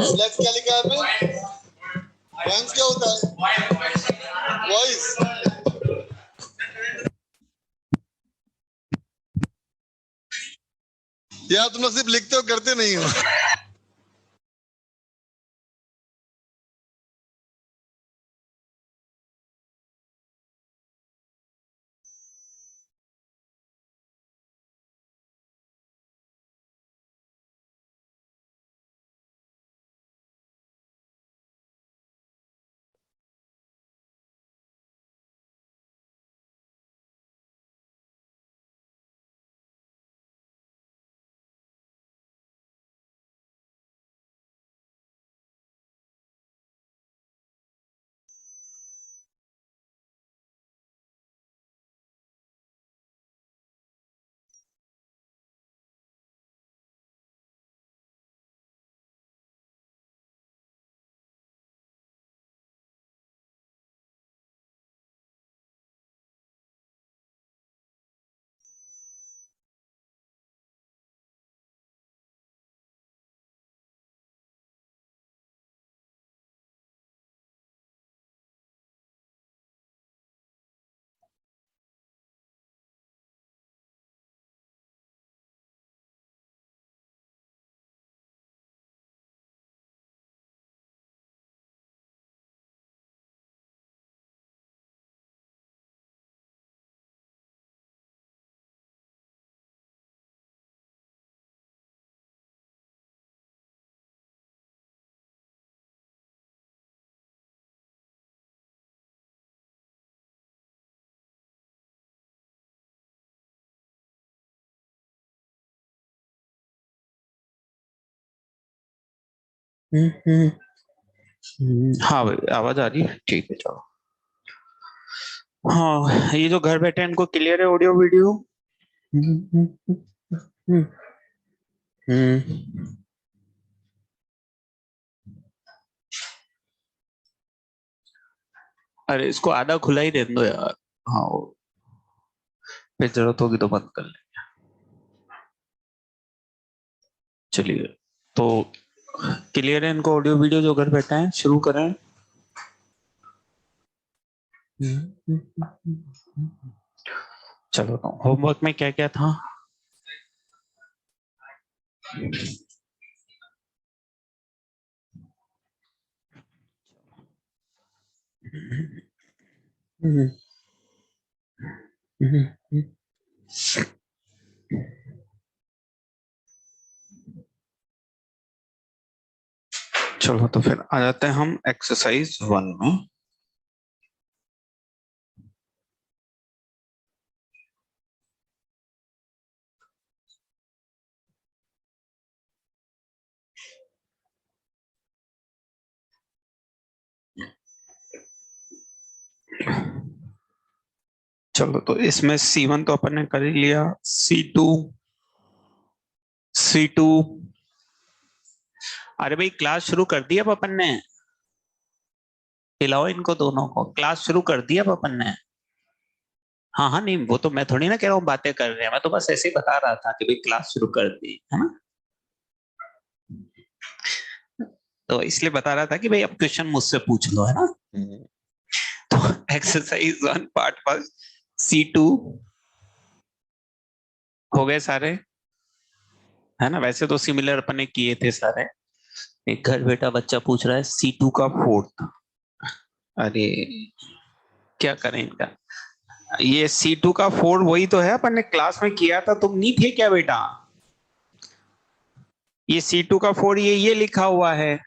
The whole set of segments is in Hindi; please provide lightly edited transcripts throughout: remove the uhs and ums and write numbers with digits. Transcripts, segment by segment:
फ्लेक्स क्या लिखा है पे? वॉइस क्या होता है? वॉइस। यार तुम लोग सिर्फ लिखते हो, करते नहीं हो। हाँ भाई, आवाज आ रही है? ठीक है, चलो। हाँ, ये जो घर बैठे हैं, इनको क्लियर है ऑडियो वीडियो? अरे इसको आधा खुला ही रहने दो यार। हाँ, फिर जरूरत होगी तो बंद कर ले। चलिए, तो क्लियर है इनको ऑडियो वीडियो जो घर बैठे हैं? शुरू करें। चलो, तो होमवर्क में क्या क्या था? चलो, तो फिर आ जाते हैं हम एक्सरसाइज 1 में। चलो, तो इसमें C1 तो अपन ने कर ही लिया। C2। अरे भाई, क्लास शुरू कर दी अब अपन ने। खिलाओ इनको दोनों को, क्लास शुरू कर दी अब अपन ने। हाँ हाँ, नहीं वो तो मैं थोड़ी ना कह रहा हूँ बातें कर रहे हैं, मैं तो बस ऐसे ही बता रहा था कि भाई क्लास शुरू कर दी है ना। तो इसलिए बता रहा था कि भाई अब क्वेश्चन मुझसे पूछ लो, है ना। तो एक्सरसाइज 1 पार्ट फर्स्ट, C2 हो गए सारे, है ना। वैसे तो सिमिलर अपन ने किए थे सारे। एक घर बेटा बच्चा पूछ रहा है C2 का फोर्थ। अरे क्या करें इनका। ये C2 का फोर्थ वही तो है, अपन ने क्लास में किया था, तुम नहीं थे क्या बेटा? ये C2 का फोर्थ ये लिखा हुआ है,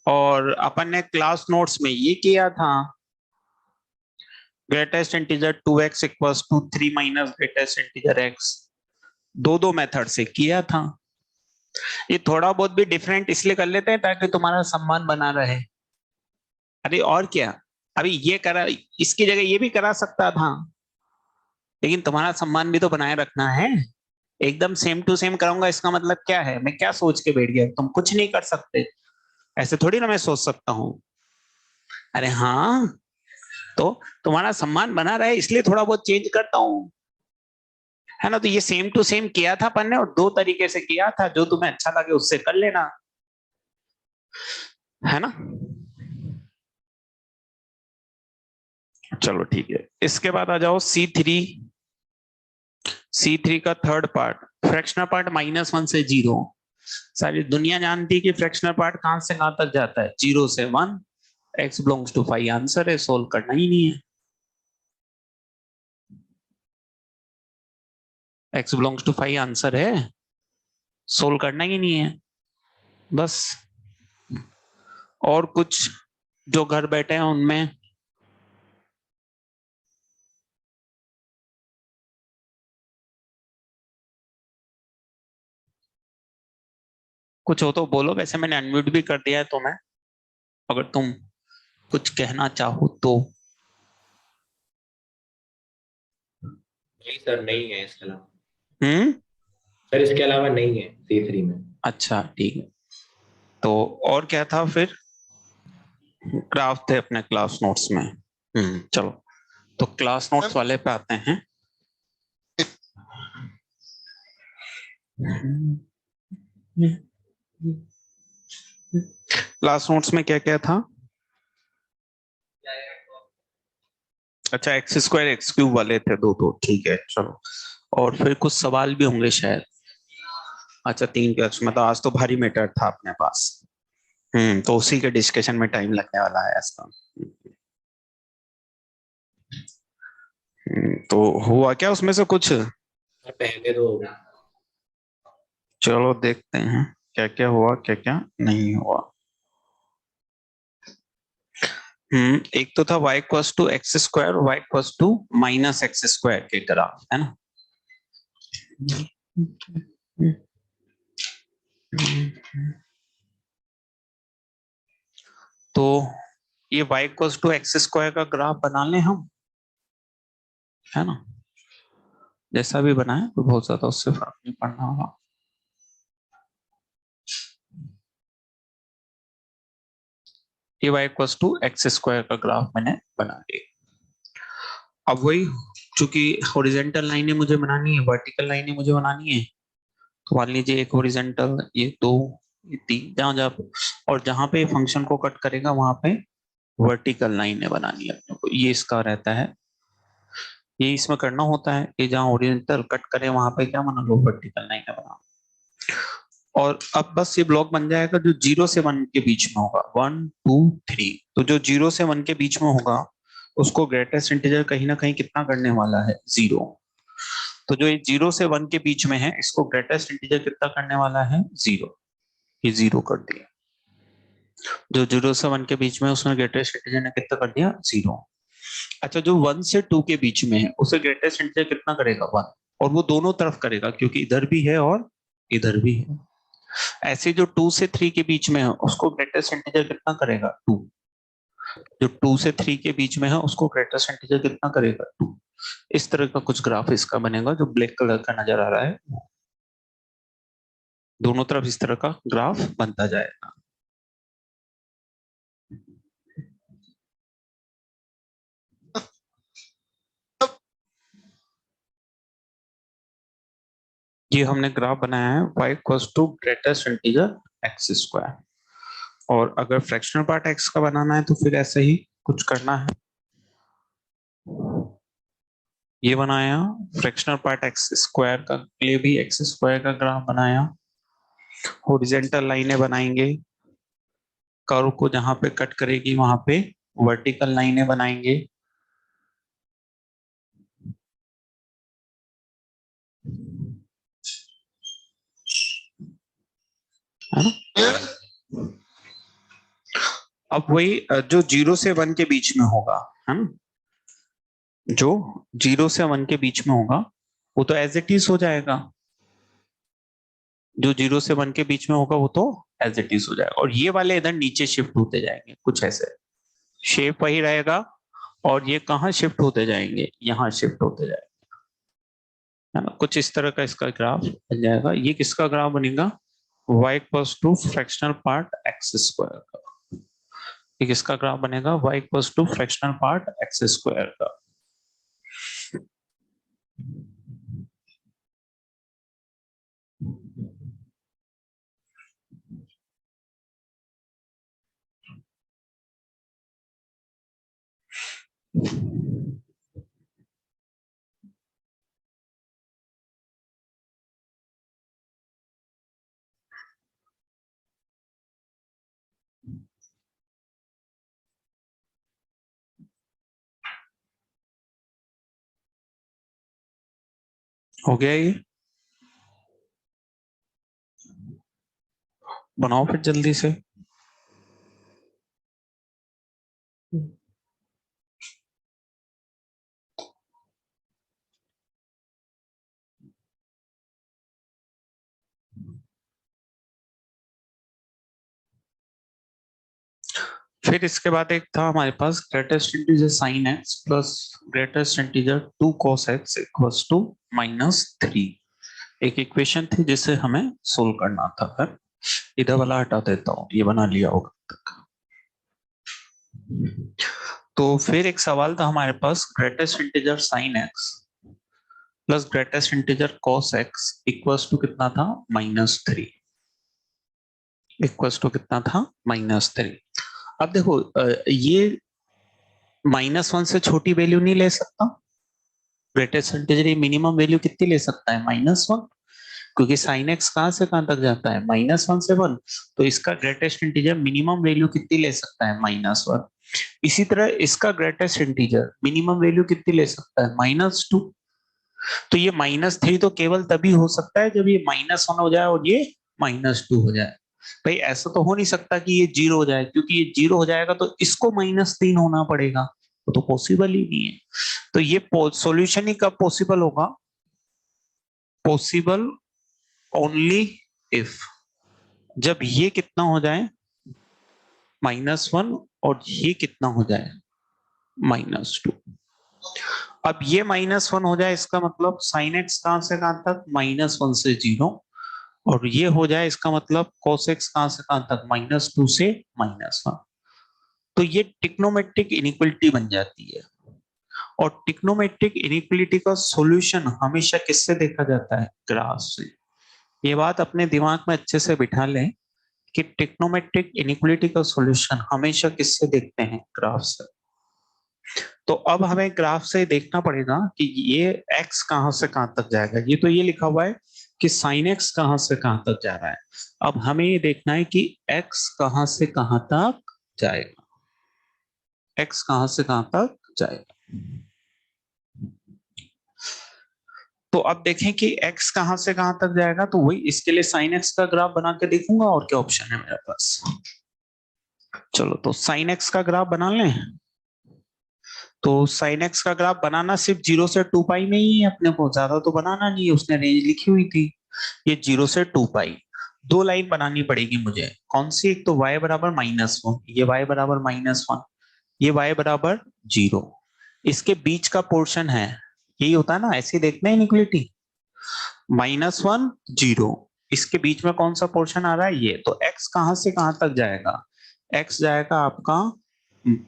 और अपन ने क्लास नोट्स में ये किया था। Greatest integer 2x equals to 3 minus greatest integer x, दो मेथड से किया था। ये थोड़ा बहुत भी डिफरेंट इसलिए कर लेते हैं ताकि तुम्हारा सम्मान बना रहे। अरे और क्या, अभी ये करा, इसकी जगह ये भी करा सकता था, लेकिन तुम्हारा सम्मान भी तो बनाए रखना है। एकदम सेम टू सेम कराऊंगा इसका मतलब क्या है, मैं क्या सोच के बैठ गया, तुम कुछ नहीं कर सकते, ऐसे थोड़ी ना मैं सोच सकता हूँ। अरे हाँ, तो तुम्हारा सम्मान बना रहे इसलिए थोड़ा बहुत चेंज करता हूँ, है ना। तो ये सेम टू सेम किया था अपन ने, और दो तरीके से किया था, जो तुम्हें अच्छा लगे उससे कर लेना। है ना। चलो ठीक है, इसके बाद आ जाओ C3। C3 का थर्ड पार्ट, फ्रैक्शनल पार्ट -1 से 0। सारी दुनिया जानती है कि फ्रैक्शनल पार्ट कहां से कहां तक जाता है, 0 से 1। x बिलोंग्स टू 5 आंसर है, सोल्व करना ही नहीं है। x बिलोंग्स टू 5 आंसर है, सोल्व करना ही नहीं है बस। और कुछ जो घर बैठे हैं उनमें कुछ हो तो बोलो, वैसे मैंने अनम्यूट भी कर दिया है तुम्हें, अगर तुम कुछ कहना चाहो तो। नहीं सर, नहीं है इसके अलावा। हम्म। सर इसके अलावा नहीं है C3 में। अच्छा ठीक है, तो और क्या था फिर, ग्राफ थे अपने क्लास नोट्स में। चलो, तो क्लास नोट्स वाले पे आते हैं। क्लास नोट्स में क्या क्या था। अच्छा, x² x³ वाले थे दो, तो ठीक है चलो। और फिर कुछ सवाल भी होंगे शायद। अच्छा, 3 के मतलब आज तो भारी मैटर था अपने पास। तो उसी के डिस्कशन में टाइम लगने वाला है इसका। तो हुआ क्या उसमें से कुछ। सर पहले तो चलो देखते हैं क्या क्या हुआ, क्या क्या नहीं हुआ। एक तो था y=x², y=-x² के ग्राफ, है ना। तो ये y=-x² का ग्राफ बना लें हम, है ना। जैसा भी बनाए तो बहुत ज्यादा उससे फर्क नहीं पड़ना होगा। ये y=-x² का ग्राफ मैंने बना लिया। अब वही, चूंकि हॉरिजेंटल लाइनें मुझे बनानी है, वर्टिकल लाइनें मुझे बनानी है, तो मान लीजिए एक हॉरिजेंटल, ये 2, ये 3, जहां जहां, और जहां पे फंक्शन को कट करेगा वहां पे वर्टिकल लाइनें बनानी है अपने को, ये इसका रहता है। ये इसमें करना होता है कि जहां हॉरिजॉन्टल कट करे वहां पे क्या बना लो, वर्टिकल लाइनें बना। और अब बस ये ब्लॉक बन जाएगा जो 0 से 1 के बीच में होगा, 1 2 3। तो जो 0 से 1 के बीच में होगा उसको ग्रेटेस्ट इंटीजर कहीं ना कहीं कितना करने वाला है, 0। तो जो ये 0 से 1 के बीच में है इसको ग्रेटेस्ट इंटीजर कितना करने वाला है, 0। ये 0 कर दिया। जो 0 से 1 के बीच में है उसमें ग्रेटेस्ट इंटीजर ने कितना कर दिया, 0। अच्छा, जो 1 से 2 के बीच में है उसे ग्रेटेस्ट इंटीजर कितना करेगा, 1। और वो दोनों तरफ करेगा क्योंकि इधर भी है और इधर भी है। ऐसे जो 2 से 3 के बीच में है उसको ग्रेटेस्ट इंटीजर कितना करेगा, 2। जो 2 से 3 के बीच में है उसको ग्रेटेस्ट इंटीजर कितना करेगा, 2। इस तरह का कुछ ग्राफ इसका बनेगा जो ब्लैक कलर का नजर आ रहा है। दोनों तरफ इस तरह का ग्राफ बनता जाएगा। ये हमने ग्राफ बनाया है y=ग्रेटेस्ट इंटीजर x²। और अगर फ्रैक्शनल पार्ट x का बनाना है तो फिर ऐसे ही कुछ करना है। ये बनाया, फ्रैक्शनल पार्ट x² का लिए भी x² का ग्राफ बनाया। हॉरिजेंटल लाइनें बनाएंगे, कर्व को जहां पे कट करेगी वहां पे वर्टिकल लाइनें बनाएंगे। है ना। अब वही जो 0 से 1 के बीच में होगा, है ना, जो 0 से 1 के बीच में होगा वो तो एज इट इज हो जाएगा। जो 0 से 1 के बीच में होगा वो तो एज इट इज हो जाएगा, और ये वाले इधर नीचे शिफ्ट होते जाएंगे, कुछ ऐसे शेप वही रहेगा। और ये कहाँ शिफ्ट होते जाएंगे, यहाँ शिफ्ट होते जाएंगे, है ना। कुछ इस तरह का इसका ग्राफ बन जाएगा। ये किसका ग्राफ बनेगा, y=फ्रैक्शनल पार्ट x² का। ये किसका ग्राफ बनेगा, y=फ्रैक्शनल पार्ट x² का। हो गया ये? बनाओ फिर जल्दी से। फिर इसके बाद एक था हमारे पास greatest integer sine x plus greatest integer 2 cos x equals to -3। एक इक्वेशन थी जिसे हमें सोल्व करना था। फिर इधर वाला हटा देता हूँ, ये बना लिया होगा तक। तो फिर एक सवाल था हमारे पास greatest integer sine x plus greatest integer cos x equals to कितना था? -3। इक्वल्स टू कितना था? -3। अब देखो ये -1 से छोटी वैल्यू नहीं ले सकता। ग्रेटेस्ट इंटीजर मिनिमम वैल्यू कितनी ले सकता है? -1, क्योंकि साइन एक्स कहां से कहां तक जाता है? -1 से 1। तो इसका ग्रेटेस्ट इंटीजर मिनिमम वैल्यू कितनी ले सकता है? -1। इसी तरह इसका ग्रेटेस्ट इंटीजर मिनिमम वैल्यू कितनी ले सकता है? -2। तो ये -3 तो केवल तभी हो सकता है जब ये -1 हो जाए और ये -2 हो जाए। भाई ऐसा तो हो नहीं सकता कि ये 0 हो जाए, क्योंकि ये 0 हो जाएगा तो इसको -3 होना पड़ेगा, तो पॉसिबल ही नहीं है। तो ये सॉल्यूशन ही कब पॉसिबल होगा? पॉसिबल ओनली इफ जब ये कितना हो जाए? -1 और ये कितना हो जाए? -2। अब ये -1 हो जाए, इसका मतलब साइन एक्स कहां से कहां तक? -1 से 0। और ये हो जाए इसका मतलब cos x कहां से कहां तक? -2 से -1। तो ये ट्रिग्नोमेट्रिक इनइक्वालिटी बन जाती है। और ट्रिग्नोमेट्रिक इनइक्वालिटी का सॉल्यूशन हमेशा किससे देखा जाता है? ग्राफ से। ये बात अपने दिमाग में अच्छे से बिठा लें कि ट्रिग्नोमेट्रिक इनइक्वालिटी का सॉल्यूशन हमेशा किससे देखते हैं? ग्राफ से। तो अब हमें ग्राफ से देखना पड़ेगा कि ये x कहां से कहां तक जाएगा। ये तो ये लिखा हुआ है कि sin x कहां से कहां तक जा रहा है। अब हमें ये देखना है कि x कहां से कहां तक जाएगा। x कहां से कहां तक जाएगा। तो अब देखें कि x कहां से कहां तक जाएगा। तो वही इसके लिए sin x का ग्राफ बना के देखूंगा। और क्या ऑप्शन है मेरे पास? चलो तो sin x का ग्राफ बना लें। तो sin x का ग्राफ बनाना सिर्फ 0 से 2 पाई में ही है, अपने को ज्यादा तो बनाना नहीं है, उसने रेंज लिखी हुई थी। ये 0 से 2 पाई, दो लाइन बनानी पड़ेगी मुझे। कौन सी? एक तो y बराबर -1, ये y बराबर -1, ये y बराबर 0। इसके बीच का पोर्शन है, यही होता है ना, ऐसे देखना है इनइक्वालिटी। -1 0, इसके बीच में कौन सा पोर्शन आ रहा है? ये। तो x कहां से कहां तक जाएगा? x जाएगा आपका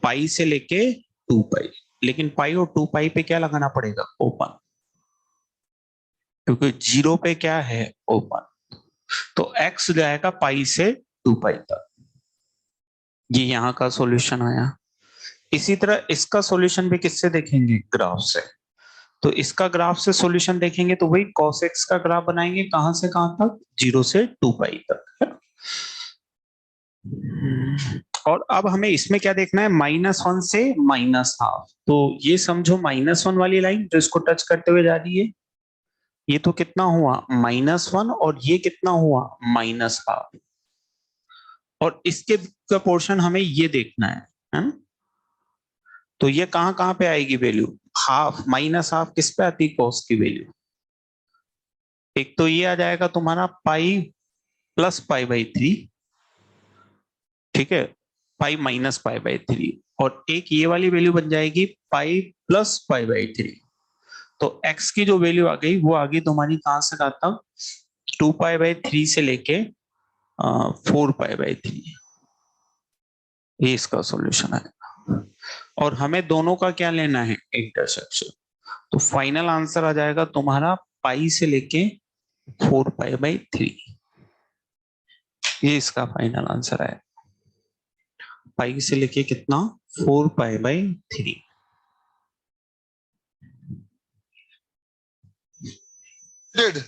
पाई से लेके 2 पाई। लेकिन पाई और 2 पाई पे क्या लगाना पड़ेगा? ओपन, क्योंकि 0 पे क्या है? ओपन। तो x जाएगा पाई से 2 पाई तक। ये यहां का सॉल्यूशन आया। इसी तरह इसका सॉल्यूशन भी किससे देखेंगे? ग्राफ से। तो इसका ग्राफ से सॉल्यूशन देखेंगे तो वही cos x का ग्राफ बनाएंगे। कहां से कहां तक? 0 से 2 पाई तक। और अब हमें इसमें क्या देखना है? -1 से -12। तो ये समझो -1 वाली लाइन जो इसको टच करते हुए जा रही है, ये तो कितना हुआ? -1। और ये कितना हुआ? -12। और इसके का पोर्शन हमें ये देखना है ना? तो ये कहां कहां पे आएगी वैल्यू? हाफ, -हाफ किस पे आती है? कॉस की वैल्यू। एक तो ये आ जाएगा तुम्हारा पाई प्लस पाई/3, ठीक है, पाई माइनस पाई/3। और एक ये वाली वैल्यू बन जाएगी पाई प्लस पाई/3। तो x की जो वैल्यू आ गई वो आ गई तुम्हारी कहां से कहां तक? 2 पाई/3 से लेके 4 पाई/3। ये इसका सॉल्यूशन है। और हमें दोनों का क्या लेना है? इंटरसेक्शन। तो फाइनल आंसर आ जाएगा तुम्हारा पाई से लेके 4 पाई/3। ये इसका फाइनल आंसर है, पाई से लेके कितना? 4 पाई/3। Did.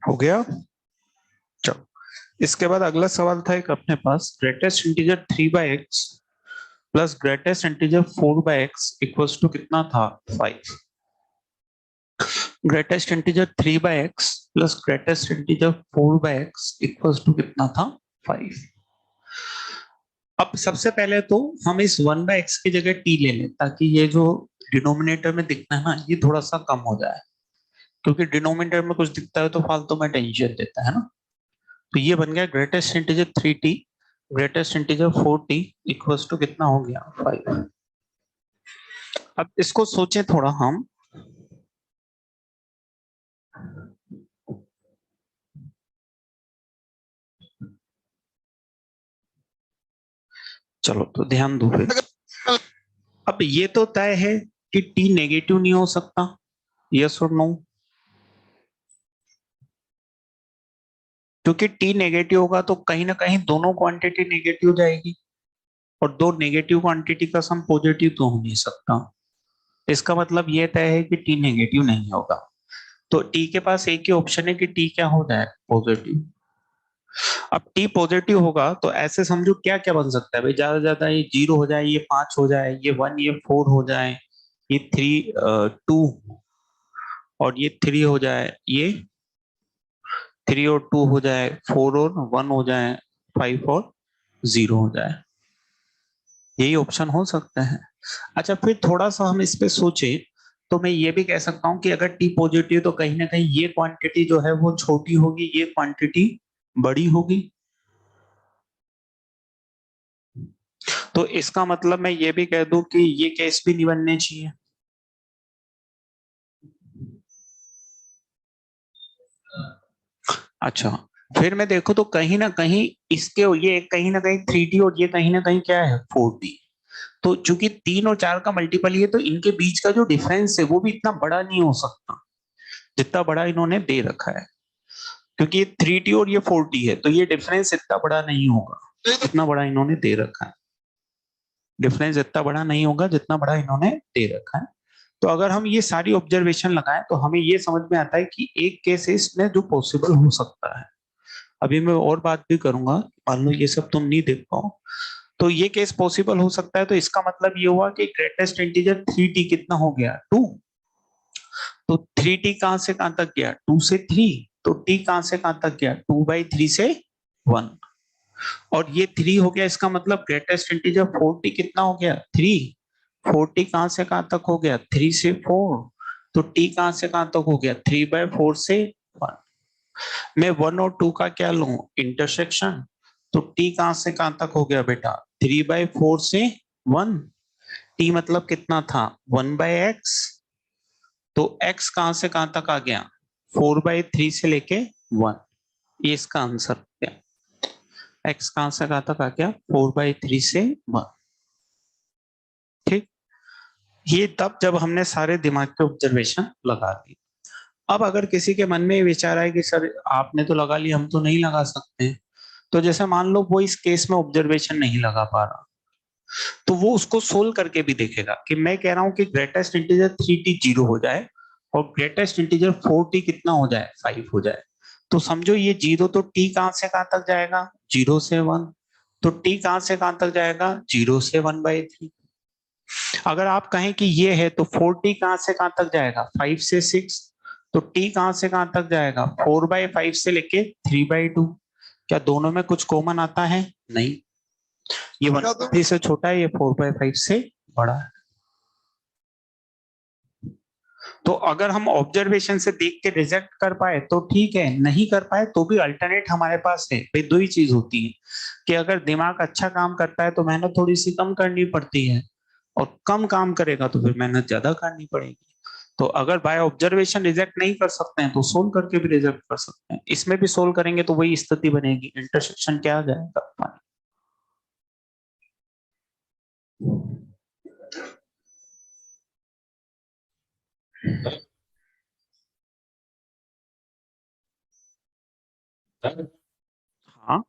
हो गया। चलो, इसके बाद अगला सवाल था एक अपने पास, greatest integer 3/x plus greatest integer 4/x equals to कितना था 5। Greatest integer 3/x plus greatest integer 4/x equals to कितना था 5। अब सबसे पहले तो हम इस 1/x की जगह t ले लें ताकि ये जो डिनोमिनेटर में दिखना है ना ये थोड़ा सा कम हो जाए, क्योंकि डिनोमिनेटर में कुछ दिखता है तो फालतू में टेंशन देता है ना। तो ये बन गया greatest integer 3t greatest integer 4t equals to कितना हो गया 5। अब इसको सोचें थोड़ा हम, चलो तो ध्यान दो फिर। अब ये तो तय है कि t नेगेटिव नहीं हो सकता, यस और नो, क्योंकि t नेगेटिव होगा तो कहीं ना कहीं दोनों क्वांटिटी नेगेटिव जाएगी और दो नेगेटिव क्वांटिटी का सम पॉजिटिव तो हो नहीं सकता। इसका मतलब ये तय है कि t नेगेटिव नहीं होगा। तो t के पास एक ही ऑप्शन है कि t क्या हो जाए पॉजिटिव। अब t पॉजिटिव होगा तो ऐसे समझो क्या क्या बन सकता है भाई, ज्यादा से ज्यादा ये 0 हो जाए, ये 5 हो जाए, ये 1 ये 4 हो जाए, ये 3 2 और ये 3 हो जाए, ये 3 और 2 हो जाए, 4 और 1 हो जाए, 5 और 0 हो जाए। यही ऑप्शन हो सकते हैं। अच्छा फिर थोड़ा सा हम इस पे सोचे तो मैं ये भी कह सकता हूँ कि अगर टी पॉजिटिव तो कहीं ना कहीं ये क्वांटिटी जो है वो छोटी होगी, ये क्वांटिटी बड़ी होगी। तो इसका मतलब मैं ये भी कह दूं कि ये केस भी नहीं बनने चाहिए। अच्छा फिर मैं देखो तो कहीं ना कहीं इसके ये कहीं ना कहीं 3t और ये कहीं ना कहीं क्या है 4t। तो चूंकि 3 और 4 का मल्टीपल है तो इनके बीच का जो डिफरेंस है वो भी इतना बड़ा नहीं हो सकता जितना बड़ा इन्होंने दे रखा है, क्योंकि ये 3t और ये 4t है तो ये डिफरेंस इतना बड़ा नहीं होगा जितना बड़ा इन्होंने दे रखा है। डिफरेंस इतना बड़ा नहीं होगा जितना बड़ा इन्होंने दे रखा है। तो अगर हम ये सारी ऑब्जर्वेशन लगाएं तो हमें ये समझ में आता है कि एक केस इसमें जो पॉसिबल हो सकता है। अभी मैं और बात भी करूंगा, मान लो ये सब तुम नहीं देख पाओ तो ये केस पॉसिबल हो सकता है। तो इसका मतलब ये हुआ कि ग्रेटेस्ट इंटीजर 3t कितना हो गया 2। तो 3t कहां से कहां तक गया 2 से 3। तो t कहां से कहां तक गया 2/3 से 1 और ये 3 हो गया। इसका मतलब ग्रेटेस्ट इंटीजर 4t कितना हो गया 3। 4t कहां से कहां तक हो गया 3 से 4। तो t कहां से कहां तक हो गया 3/4 से 1। मैं 1 और 2 का क्या लूं इंटरसेक्शन। तो t कहां से कहां तक हो गया बेटा 3/4 से 1। t मतलब कितना था 1/x। तो x कहां से कहां तक आ गया 4/3 से लेके 1। ये इसका आंसर हो गया। x कहां से कहां तक आ गया 4/3 से 1। ठीक, ये तब जब हमने सारे दिमाग के ऑब्जर्वेशन लगा दिए। अब अगर किसी के मन में ये विचार आए कि सर आपने तो लगा ली हम तो नहीं लगा सकते, तो जैसे मान लो वो इस केस में ऑब्जर्वेशन नहीं लगा पा रहा तो वो उसको सोल्व करके भी देखेगा कि मैं कह रहा हूं कि ग्रेटेस्ट इंटीजर 3t 0 हो जाए और ग्रेटेस्ट इंटीजर 4t कितना हो जाए 5 हो जाए। तो समझो ये 0 तो t कहां से कहां तक जाएगा 0 से 1। तो t कहां से कहां तक जाएगा, 0 से 1/3। अगर आप कहें कि ये है तो 4t कहां से कहां तक जाएगा, 5 से 6। तो t कहां से कहां तक जाएगा, 4/5 से लेके 3/2। क्या दोनों में कुछ कॉमन आता है, नहीं। ये 1/3 से छोटा है, ये 4/5 से बड़ा है। तो अगर हम ऑब्जर्वेशन से देख के रिजेक्ट कर पाए तो ठीक है, नहीं कर पाए तो भी अल्टरनेट हमारे पास है। भाई दो ही चीज होती है कि अगर दिमाग अच्छा काम करता है तो मेहनत थोड़ी सी कम करनी पड़ती है, और कम काम करेगा तो फिर मेहनत ज्यादा करनी पड़ेगी। तो अगर बाय ऑब्जर्वेशन रिजेक्ट नहीं कर सकते हैं तो सोल्व करके भी रिजेक्ट कर सकते हैं। इसमें भी सोल्व करेंगे तो वही स्थिति बनेगी, इंटरसेक्शन क्या आ जाएगा। हाँ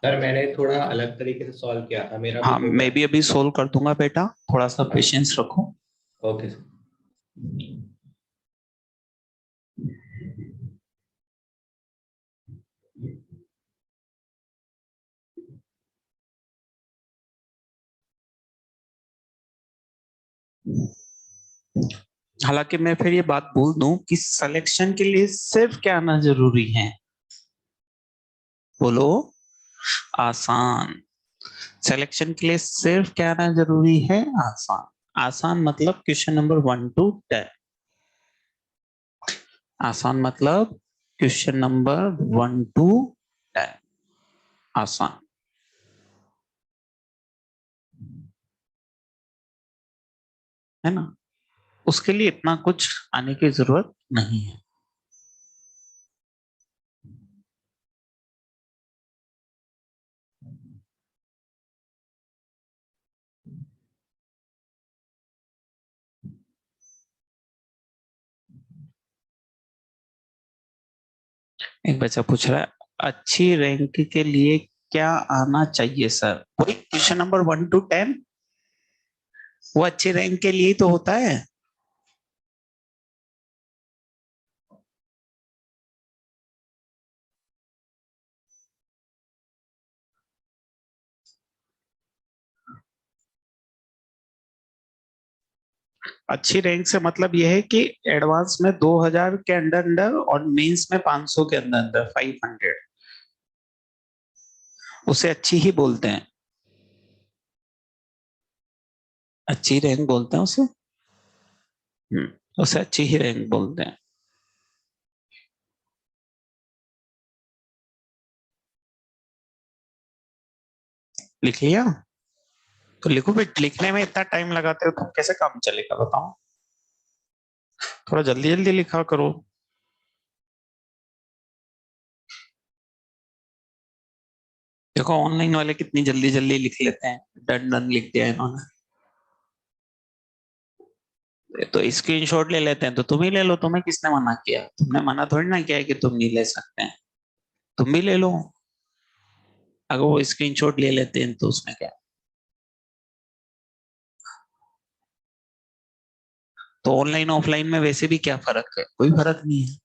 सर मैंने थोड़ा अलग तरीके से सॉल्व किया था, मेरा भी हाँ, हो मैं भी अभी सोल्व कर दूंगा बेटा, थोड़ा सा पेशेंस रखो। Okay sir. हालांकि मैं फिर ये बात बोल दूं कि सिलेक्शन के लिए सिर्फ क्या आना जरूरी है, बोलो, आसान। सिलेक्शन के लिए सिर्फ क्या आना जरूरी है, आसान। आसान मतलब क्वेश्चन नंबर 1 to 10। आसान मतलब क्वेश्चन नंबर 1 to 10 आसान। है ना, उसके लिए इतना कुछ आने की जरूरत नहीं है। एक बच्चा पूछ रहा है अच्छी रैंक के लिए क्या आना चाहिए सर, वही क्वेश्चन नंबर 1 to 10, वो अच्छे रैंक के लिए तो होता है। अच्छी रैंक से मतलब यह है कि एडवांस में 2000 के अंदर अंदर और मेंस में 500 के अंदर अंदर 500, उसे अच्छी ही बोलते हैं, अच्छी रैंक बोलते हैं उसे। उसे अच्छी ही रैंक बोलते हैं। लिख लिया, तो लिखो भी, लिखने में इतना टाइम लगाते हो तो कैसे काम चलेगा बताओ, थोड़ा जल्दी जल्दी लिखा करो। देखो ऑनलाइन वाले कितनी जल्दी जल्दी लिख लेते हैं, डन डन लिख दिया इन्होंने। तो स्क्रीनशॉट ले लेते हैं, तो तुम ही ले लो, तुम्हें किसने मना किया, तुमने मना थोड़ी ना किया है कि तुम नहीं ले सकते हैं, तुम भी ले लो। अगर वो स्क्रीनशॉट ले लेते हैं तो उसमें क्या। तो ऑनलाइन ऑफलाइन में वैसे भी क्या फर्क है, कोई फर्क नहीं है,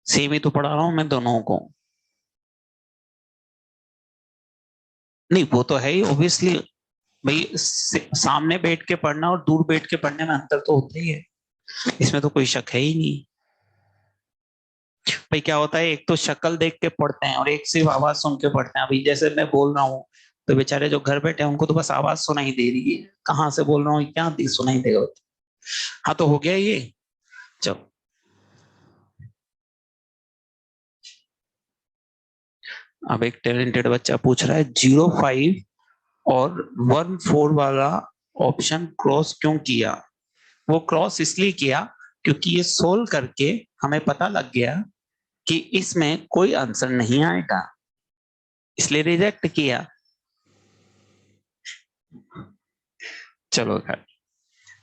सेम ही तो पढ़ा रहा हूं मैं दोनों को। नहीं वो तो है ही ऑब्वियसली, भाई सामने बैठ के पढ़ना और दूर बैठ के पढ़ने में अंतर तो होता ही है, इसमें तो कोई शक है ही नहीं। भाई क्या होता है, एक तो शक्ल देख के पढ़ते हैं और एक सिर्फ आवाज सुन के पढ़ते हैं। अभी जैसे मैं बोल रहा हूँ तो बेचारे जो घर बैठे हैं उनको तो बस आवाज सुनाई दे रही है, कहाँ से बोल रहा हूँ क्या सुनाई देगा। हाँ तो हो गया ये। चलो अब एक टैलेंटेड बच्चा पूछ रहा है 05 और 14 वाला ऑप्शन क्रॉस क्यों किया। वो क्रॉस इसलिए किया क्योंकि ये सोल्व करके हमें पता लग गया कि इसमें कोई आंसर नहीं आएगा, इसलिए रिजेक्ट किया। चलो खैर,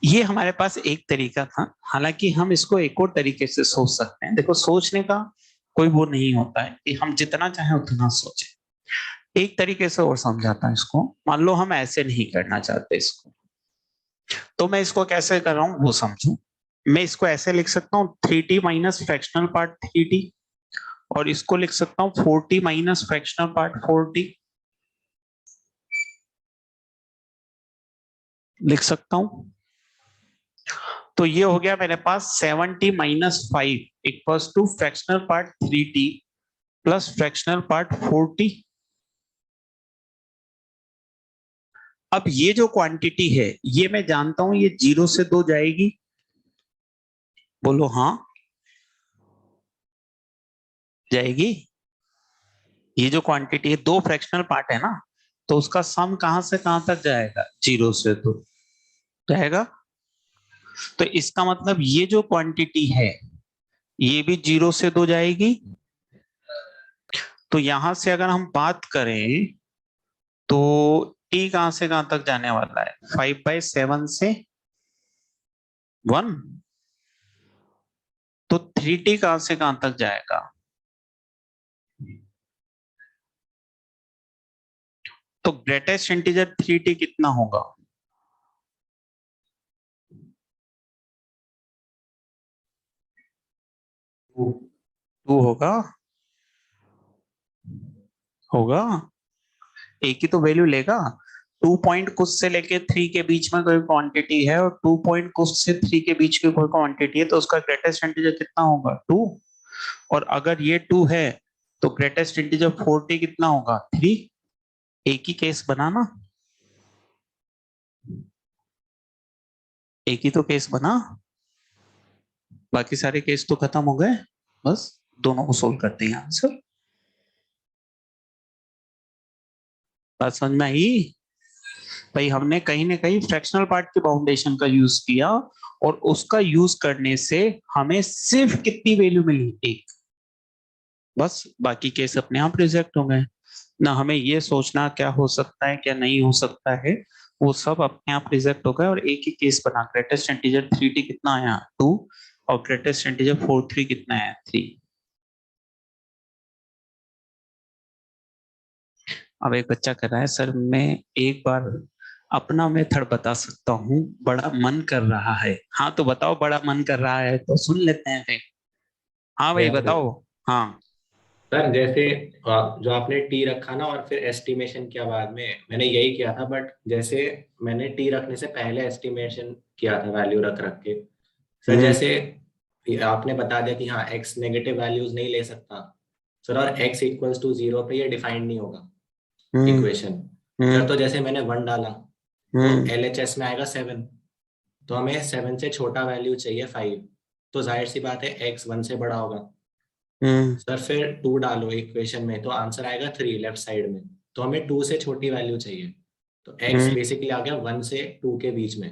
ये हमारे पास एक तरीका था। हालांकि हम इसको एक और तरीके से सोच सकते हैं। देखो सोचने का कोई वो नहीं होता है कि हम जितना चाहें उतना सोचें। एक तरीके से और समझाता है इसको। मान लो हम ऐसे नहीं करना चाहते इसको, तो मैं इसको कैसे कर रहा हूं वो समझो। मैं इसको ऐसे लिख सकता हूँ 3t minus fractional part 3t, और इसको लिख सकता हूँ 4t minus fractional part 4t। लिख सकता हूं। तो ये हो गया मेरे पास 7t minus 5 equals to fractional part 3t plus fractional part 4t। अब ये जो क्वांटिटी है ये मैं जानता हूं ये 0 से 2 जाएगी। बोलो हाँ जाएगी। ये जो क्वांटिटी है, दो फ्रैक्शनल पार्ट है ना, तो उसका सम कहां से कहां तक जाएगा? 0 से 2 जाएगा। तो इसका मतलब ये जो क्वांटिटी है ये भी 0 से 2 जाएगी। तो यहां से अगर हम बात करें तो t कहां से कहां तक जाने वाला है? 5/7 से 1। तो 3t कहां से कहां तक जाएगा? तो ग्रेटेस्ट इंटीजर 3t कितना होगा? 2 होगा। होगा। एक ही तो वैल्यू लेगा। 2 पॉइंट कुछ से लेके 3 के बीच में कोई क्वांटिटी है और 2 पॉइंट कुछ से 3 के बीच की कोई क्वांटिटी है, तो उसका ग्रेटेस्ट इंटीजर कितना होगा? 2। और अगर ये 2 है तो ग्रेटेस्ट इंटीजर 4t कितना होगा? 3। एक ही केस बना ना, एक ही तो केस बना, बाकी सारे केस तो खत्म हो गए। बस दोनों को सोल्व करते हैं आंसर। बात समझ में आई? भाई हमने कहीं ना कहीं फ्रैक्शनल पार्ट के बाउंडेशन का यूज किया और उसका यूज करने से हमें सिर्फ कितनी वैल्यू मिली? एक। बस बाकी केस अपने आप रिजेक्ट हो गए। ना हमें ये सोचना क्या हो सकता है क्या नहीं हो सकता है, वो सब अपने आप रिजेक्ट हो गए और एक ही केस बना। ग्रेटेस्ट इंटीजर 3t कितना आया? 2। और ग्रेटेस्ट इंटीजर 4 3 कितना आया? 3। अब एक बच्चा कह रहा है सर मैं एक बार अपना मेथड बता सकता हूँ, बड़ा मन कर रहा है। हाँ तो बताओ, बड़ा मन कर रहा है तो सुन लेते हैं फिर। हाँ भाई जैसे बताओ। हाँ। सर जैसे जो आपने टी रखा ना और फिर एस्टिमेशन किया बाद में, मैंने यही किया था, बट जैसे मैंने टी रखने से पहले एस्टिमेशन किया था वैल्यू रख रख के। सर हम्म। जैसे आपने बता दिया कि हाँ एक्स नेगेटिव वैल्यूज नहीं ले सकता सर, और एक्स इक्वल्स टू 0 पे ये डिफाइंड नहीं होगा हम्म। इक्वेशन। सर हम्म। तो जैसे मैंने 1 डाला तो हम्म। LHS में आएगा 7, तो हमें 7 से छोटा वैल्यू चाहिए 5, तो जाहिर सी बात है एक्स 1 से बड़ा होगा। हम्म। सर फिर 2 डालो इक्वेशन में तो आंसर आएगा 3 लेफ्ट साइड में, तो हमें 2 से छोटी वैल्यू चाहिए। तो एक्स हम्म। बेसिकली आ गया 1 से 2 के बीच में।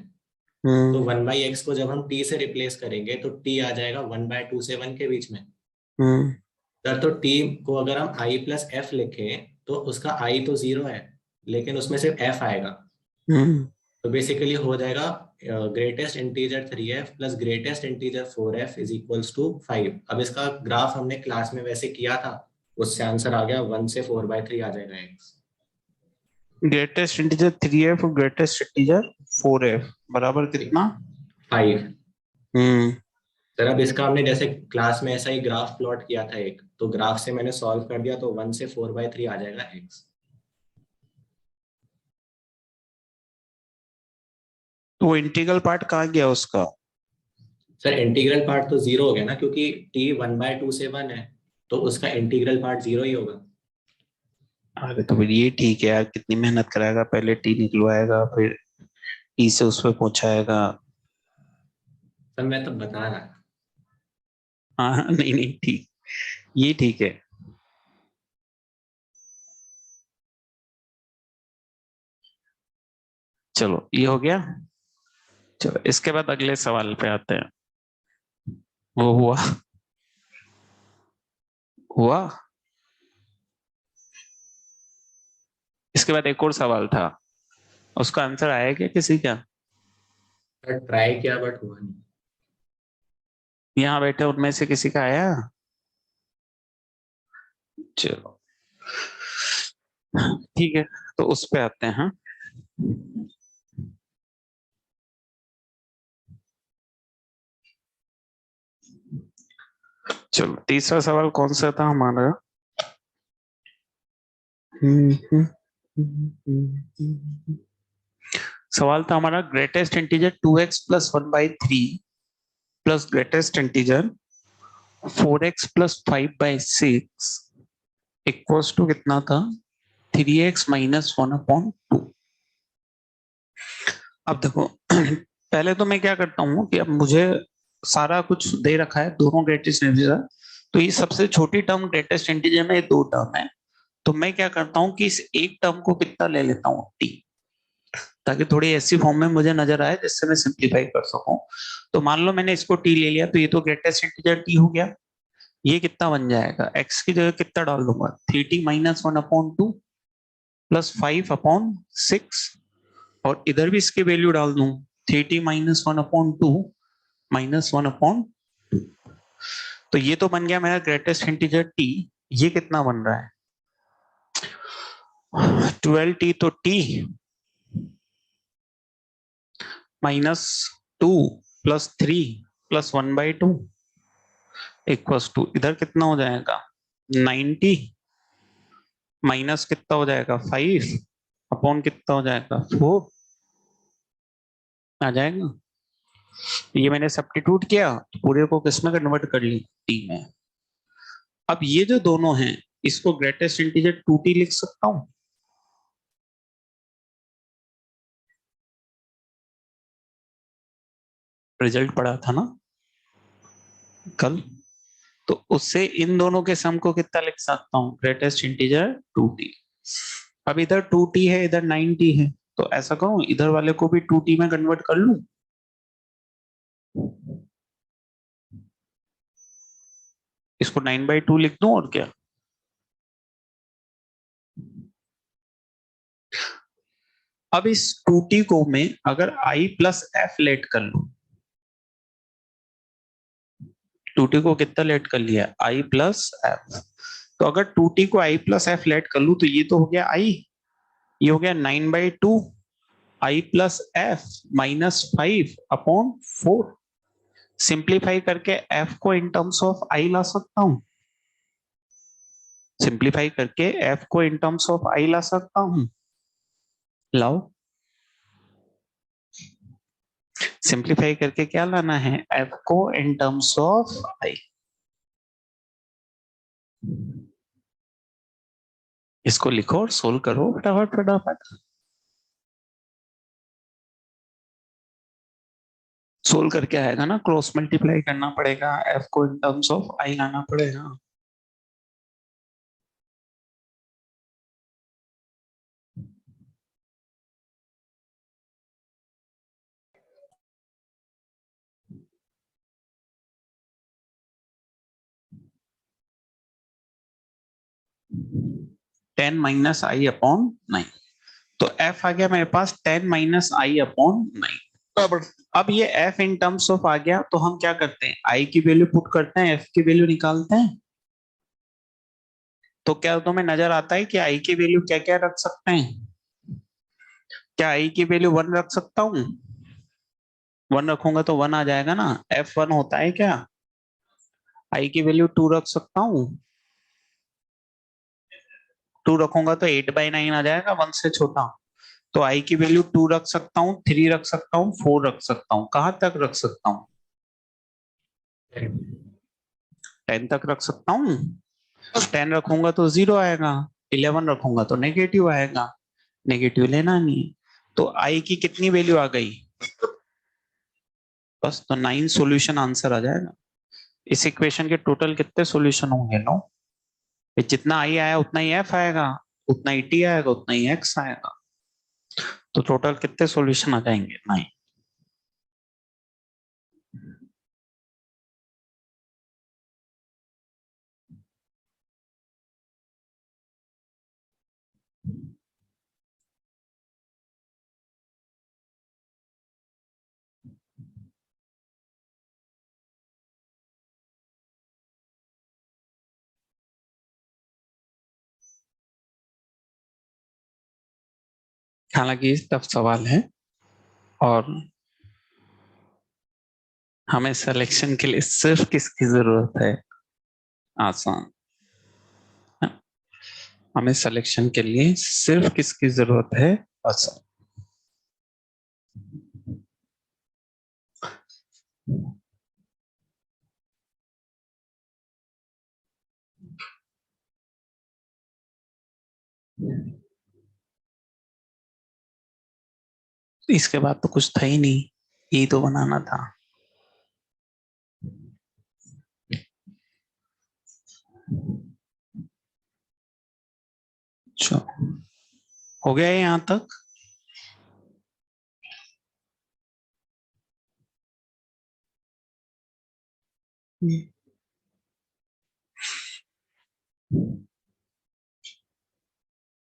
तो हम्म। 1/x को जब हम t से रिप्लेस करेंगे तो t आ जाएगा 1/2 से 1 के बीच में। हम्म। सर तो t को अगर हम i प्लस एफ लिखें तो उसका i तो 0 है, लेकिन उसमें सिर्फ f आएगा। हम्म। तो बेसिकली हो जाएगा greatest integer 3f plus greatest integer 4f is equals to 5। अब इसका ग्राफ हमने क्लास में वैसे किया था, उससे आंसर आ गया 1 से 4/3 आ जाएगा x। ग्रेटेस्ट इंटीजर 3f और ग्रेटेस्ट इंटीजर 4f बराबर कितना? 5। हम्म। सर अब इसका हमने जैसे क्लास में ऐसा ही ग्राफ प्लॉट किया था एक, तो ग्राफ से मैंने सॉल्व कर दिया तो 1 से 4/3 आ जाएगा x। तो वो इंटीग्रल पार्ट कहाँ गया उसका? सर इंटीग्रल पार्ट तो 0 हो गया ना, क्योंकि t 1/2 से 1 है, तो उसका इंटीग्रल पार्ट 0 ही होगा। अरे तो फिर ये ठीक है यार, कितनी मेहनत कराएगा, पहले टी निकलवाएगा फिर टी से उस पर पहुंचाएगा। सर मैं तो बता रहा। हाँ हाँ, नहीं नहीं ठीक, ये ठीक है। चलो ये हो गया। चलो इसके बाद अगले सवाल पे आते हैं। वो हुआ। हुआ। इसके बाद एक और सवाल था, उसका आंसर आया क्या किसी का? सर ट्राई किया बट हुआ नहीं। यहाँ बैठे उनमें से किसी का आया? चलो ठीक है, तो उस पे आते हैं। हाँ? चलो तीसरा सवाल कौन सा था हमारा? सवाल था हमारा greatest integer 2x plus 1/3 plus greatest integer 4x plus 5/6 equals to कितना था 3x माइनस 1/2। अब देखो पहले तो मैं क्या करता हूँ कि अब मुझे सारा कुछ दे रखा है दोनों ग्रेटेस्ट इंटीजर, तो ये सबसे छोटी टर्म ग्रेटेस्ट इंटीजर में 2 टर्म है, तो मैं क्या करता हूँ कि इस एक टर्म को कितना ले लेता हूँ t, ताकि थोड़ी ऐसी फॉर्म में मुझे नजर आए जिससे मैं सिंप्लीफाई कर सकूं। तो मान लो मैंने इसको t ले लिया, तो ये तो ग्रेटेस्ट इंटीजर t हो गया। ये कितना बन जाएगा, x की जगह कितना डाल दूंगा 3t माइनस 1/2 प्लस 5/6, और इधर भी इसकी वैल्यू डाल दूं 3t माइनस 1/2 माइनस 1/2। तो ये तो बन गया मेरा ग्रेटेस्ट इंटीजर t। ये कितना बन रहा है 12t, तो t minus 2 plus 3 plus 1/2 equals to इधर कितना हो जाएगा 90 माइनस कितना हो जाएगा 5 अपॉन कितना हो जाएगा 4 आ जाएगा। ये मैंने सब्स्टिट्यूट किया तो पूरे को किस में कन्वर्ट कर ली t में। अब ये जो दोनों हैं इसको ग्रेटेस्ट इंटीजर 2t लिख सकता हूं। रिजल्ट पढ़ा था ना कल, तो उससे इन दोनों के सम को कितना लिख सकता हूँ ग्रेटेस्ट इंटीजर 2t। अब इधर 2t है इधर 9t है, तो ऐसा करूं इधर वाले को भी 2t में कन्वर्ट कर लूं। इसको 9/2 लिख दूं और क्या। अब इस 2t को मैं अगर i प्लस एफ लेट कर लूं, 2t को कितना लेट कर लिया i प्लस एफ, तो अगर 2t को i प्लस एफ लेट कर लूं तो ये तो हो गया i, ये हो गया 9/2 i plus F minus 5/4। Simplify करके f को इन टर्म्स ऑफ i ला सकता हूं, सिंप्लीफाई करके f को इन टर्म्स ऑफ i ला सकता हूं। लाओ सिंप्लीफाई करके क्या लाना है f को इन टर्म्स ऑफ i। इसको लिखो और सोल्व करो फटाफट फटाफट। सोल्व करके आएगा ना, क्रॉस मल्टीप्लाई करना पड़ेगा, f को इन टर्म्स ऑफ i लाना पड़ेगा। टेन माइनस आई अपॉन 9, तो f आ गया मेरे पास 10 माइनस आई अपॉन 9। अब ये f इन टर्म्स ऑफ आ गया, तो हम क्या करते हैं i की वैल्यू पुट करते हैं, f की वैल्यू निकालते हैं। तो क्या तुम्हें नजर आता है कि i की वैल्यू क्या क्या रख सकते हैं, क्या i की वैल्यू 1 रख सकता हूँ, 1 रखूंगा तो 1 आ जाएगा ना, f1 होता है क्या, i की वैल्यू 2 रख सकता हूँ, 2 रखूंगा तो 8/9 आ जाएगा 1 से छोटा। तो i की वैल्यू 2 रख सकता हूँ, 3 रख सकता हूँ, 4 रख सकता हूँ, कहां तक रख सकता हूँ 10 तक रख सकता हूँ। 10 रखूंगा तो 0 आएगा, 11 रखूंगा तो नेगेटिव आएगा, नेगेटिव लेना नहीं। तो i की कितनी वैल्यू आ गई बस, तो 9 सॉल्यूशन आंसर आ जाएगा। इस इक्वेशन के टोटल कितने सॉल्यूशन होंगे 9, जितना i आया उतना ही f आएगा, उतना ही t आएगा, उतना ही x आएगा, तो टोटल कितने सॉल्यूशन आ जाएंगे 9। हालांकि ये टफ सवाल है और हमें सिलेक्शन के लिए सिर्फ किसकी जरूरत है आसान, हमें सिलेक्शन के लिए सिर्फ किसकी जरूरत है आसान। इसके बाद तो कुछ था ही नहीं, यही तो बनाना था। अच्छा, हो गया है यहां तक?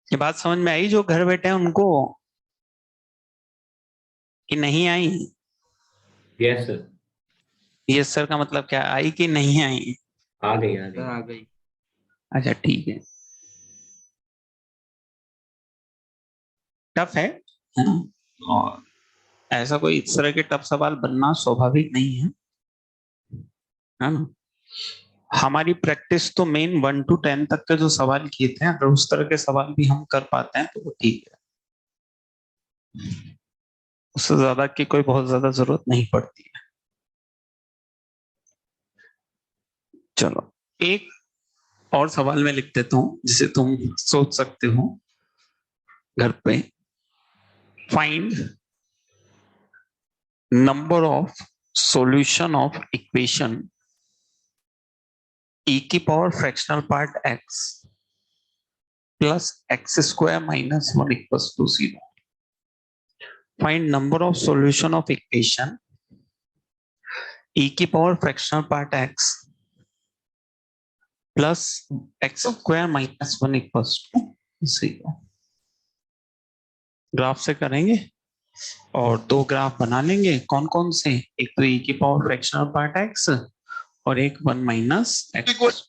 ये बात समझ में आई जो घर बैठे हैं उनको, कि नहीं आई? यस सर, यस सर का मतलब क्या, आई कि नहीं आई? आ गई आ सर गई। आ गई। अच्छा ठीक है। टफ है ना? और ऐसा कोई इस तरह के टफ सवाल बनना स्वाभाविक नहीं है ना? हमारी प्रैक्टिस तो मेन 1 to 10 तक के जो सवाल किए थे, अगर उस तरह के सवाल भी हम कर पाते हैं तो वो ठीक है, उससे ज्यादा की कोई बहुत ज्यादा जरूरत नहीं पड़ती है। चलो एक और सवाल मैं लिख देता हूं जिसे तुम सोच सकते हो घर पे। Find number of solution of equation e की power fractional part x plus x square minus 1 equals to 0। Find number of solution of equation e की power fractional part x plus x square minus 1 equals to 0। Graph से करेंगे और दो ग्राफ बना लेंगे। कौन कौन से? एक तो e की पावर फ्रैक्शनल पार्ट x और एक 1 माइनस x।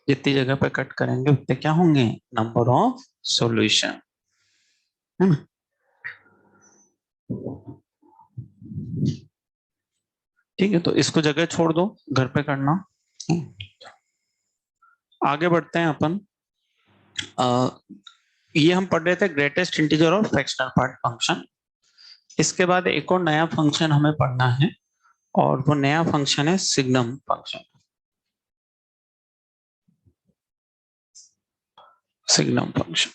जितनी जगह पे कट करेंगे उतने क्या होंगे? नंबर ऑफ सॉल्यूशन, है ना? ठीक है, तो इसको जगह छोड़ दो, घर पे करना। आगे बढ़ते हैं अपन। ये हम पढ़ रहे थे ग्रेटेस्ट इंटीजर और फ्रैक्शनल पार्ट फंक्शन। इसके बाद एक और नया फंक्शन हमें पढ़ना है और वो नया फंक्शन है सिग्नम फंक्शन। Signum function.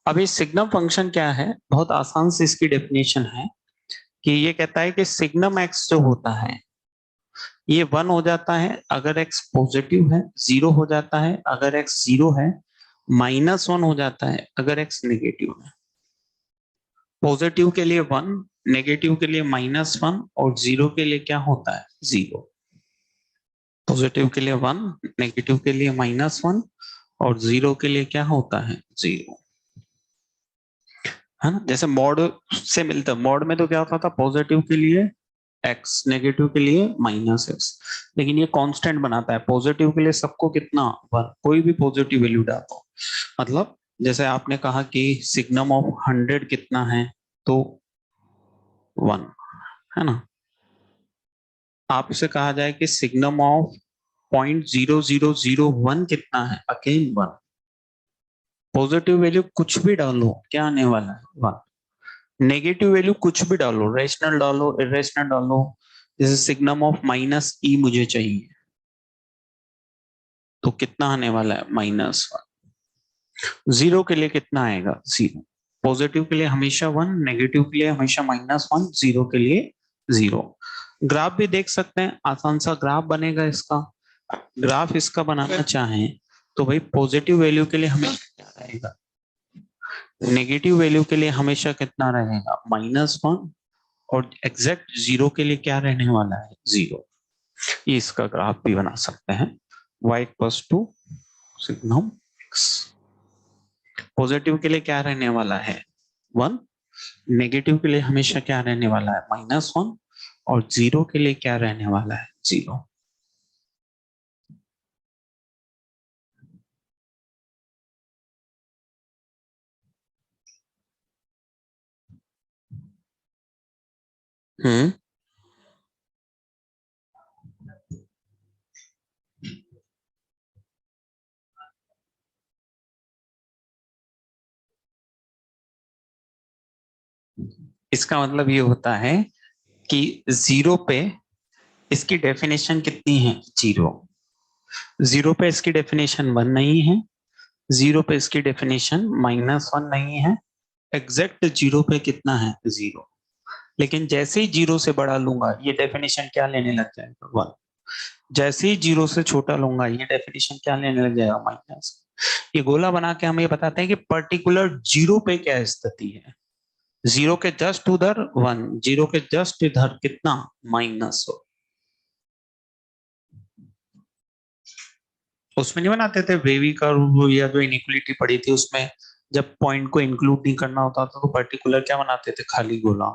अभी सिग्नम फंक्शन क्या है? बहुत आसान से इसकी डेफिनेशन है कि ये कहता है कि सिग्नम एक्स जो होता है ये 1 हो जाता है अगर एक्स पॉजिटिव है, 0 हो जाता है अगर एक्स 0 है, -1 हो जाता है अगर एक्स नेगेटिव है। पॉजिटिव के लिए 1, नेगेटिव के लिए -1 और 0 के लिए क्या होता है? 0। पॉजिटिव के लिए 1, नेगेटिव के लिए -1 और 0 के लिए क्या होता है? 0, है ना? जैसे मॉड से मिलता है, मॉड में तो क्या होता था? पॉजिटिव के लिए x, नेगेटिव के लिए -x, लेकिन ये कांस्टेंट बनाता है। पॉजिटिव के लिए सबको कितना? 1, कोई भी पॉजिटिव वैल्यू डालो। मतलब जैसे आपने कहा कि सिग्नम ऑफ 100 कितना है, तो 1, है ना? आपसे कहा जाए कि सिग्नम ऑफ 0.0001 कितना है, अगेन 1। पॉजिटिव वैल्यू कुछ भी डालो, क्या आने वाला है? 1। नेगेटिव वैल्यू कुछ भी डालो, रेशनल डालो, इरेशनल डालो। जैसे सिग्नम ऑफ -e मुझे चाहिए, तो कितना आने वाला है? -1। 0 के लिए कितना आएगा? 0। पॉजिटिव के लिए हमेशा 1, नेगेटिव के लिए हमेशा -1, 0 के लिए 0। ग्राफ भी देख सकते हैं, आसान सा ग्राफ बनेगा इसका। ग्राफ इसका बनाना चाहें तो भाई पॉजिटिव वैल्यू के लिए हमेशा क्या रहेगा? नेगेटिव वैल्यू के लिए हमेशा कितना रहेगा? -1 और एग्जैक्ट 0 के लिए क्या रहने वाला है? 0। ये इसका ग्राफ भी बना सकते हैं। y equals to signum x। Positive के लिए क्या रहने वाला है? 1। नेगेटिव के लिए हमेशा क्या रहने वाला है? -1 और 0 के लिए क्या रहने वाला है? 0। हम्म, इसका मतलब ये होता है कि 0 पे इसकी डेफिनेशन कितनी है? 0। 0 पे इसकी डेफिनेशन 1 नहीं है, जीरो पे इसकी डेफिनेशन -1 नहीं है, एग्जैक्ट जीरो पे कितना है 0, लेकिन जैसे ही जीरो से बड़ा लूंगा ये डेफिनेशन क्या लेने लग जाएगा 1, जैसे ही जीरो से छोटा लूंगा ये डेफिनेशन क्या लेने लग जाएगा माइनस। ये गोला बना के हम ये बताते हैं कि पर्टिकुलर जीरो पे क्या स्थिति है, जीरो के जस्ट उधर 1, जीरो के जस्ट इधर कितना -1। उसमें नहीं बनाते थे वेवी कर्व या जो इनइक्वालिटी पड़ी थी उसमें, जब पॉइंट को इंक्लूड नहीं करना होता था तो पर्टिकुलर क्या बनाते थे, खाली गोला,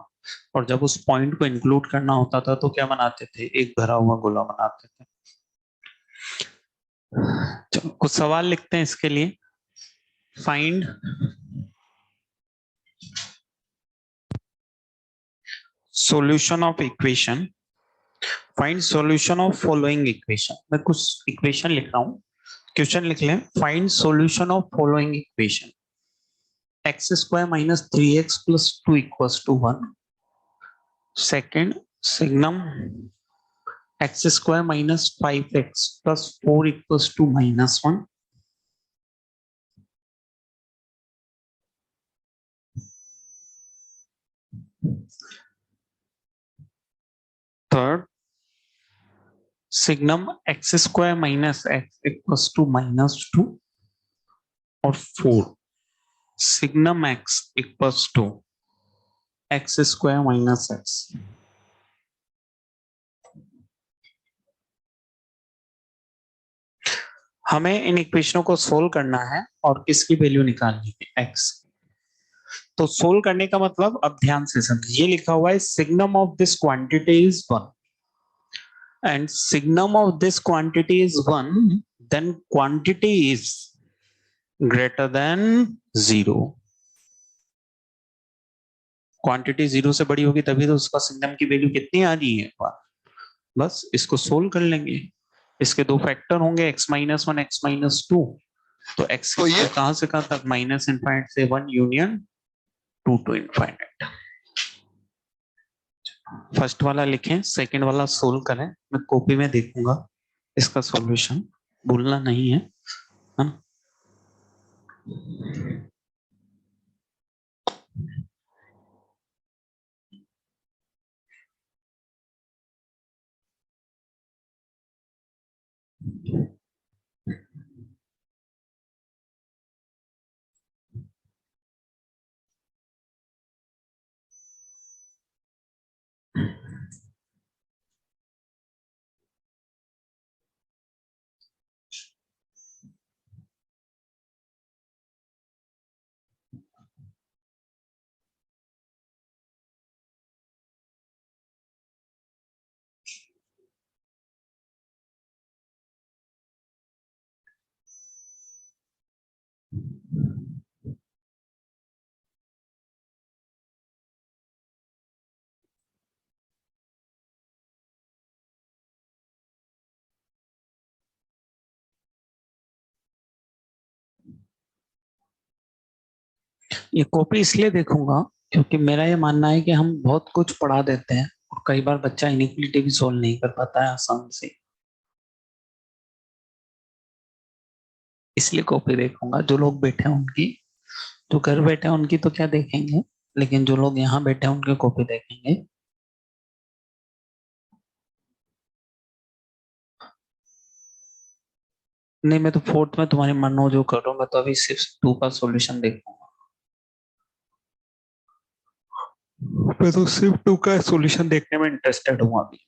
और जब उस पॉइंट को इंक्लूड करना होता था तो क्या बनाते थे, एक भरा हुआ गोला बनाते थे। चलो कुछ सवाल लिखते हैं इसके लिए। Find solution of equation, find solution of following equation. मैं कुछ इक्वेशन लिख रहा हूँ, क्वेश्चन लिख लें। Find solution of following equation, x² - 3x + 2 = 1। Second, signum x² - 5x + 4 = -1। Third, signum x² - x = -2। और fourth, signum x = x² - x। हमें इन इक्वेशनों को सोल्व करना है और किसकी वैल्यू निकालनी है, x। तो सोल्व करने का मतलब, अब ध्यान से समझिए, ये लिखा हुआ है signum of this quantity is 1 and signum of this quantity is 1, then quantity is greater than 0। Quantity 0 से बड़ी होगी तभी तो उसका सिग्नम की वैल्यू कितनी आ रही है 1। बस इसको सोल्व कर लेंगे। इसके दो फैक्टर होंगे x - 1 x - 2, तो x तो ये कहां से कहां तक, -∞ से 1 यूनियन 2 to infinite। फर्स्ट वाला लिखें, सेकंड वाला सोल्व करें। मैं कॉपी में देखूंगा इसका सॉल्यूशन, भूलना नहीं है, है ना। ये कॉपी इसलिए देखूंगा क्योंकि मेरा ये मानना है कि हम बहुत कुछ पढ़ा देते हैं और कई बार बच्चा इनइक्वालिटी भी सोल्व नहीं कर पाता है आसान से, इसलिए कॉपी देखूंगा। जो लोग बैठे हैं उनकी, जो घर बैठे हैं उनकी तो क्या देखेंगे, लेकिन जो लोग यहाँ बैठे हैं उनकी कॉपी देखेंगे। नहीं, मैं तो फोर्थ में तुम्हारी मनो जो करूंगा, तो अभी सिर्फ 2 का सॉल्यूशन देखूंगा। मैं तो सिर्फ 2 का सॉल्यूशन देखने में इंटरेस्टेड हूँ अभी।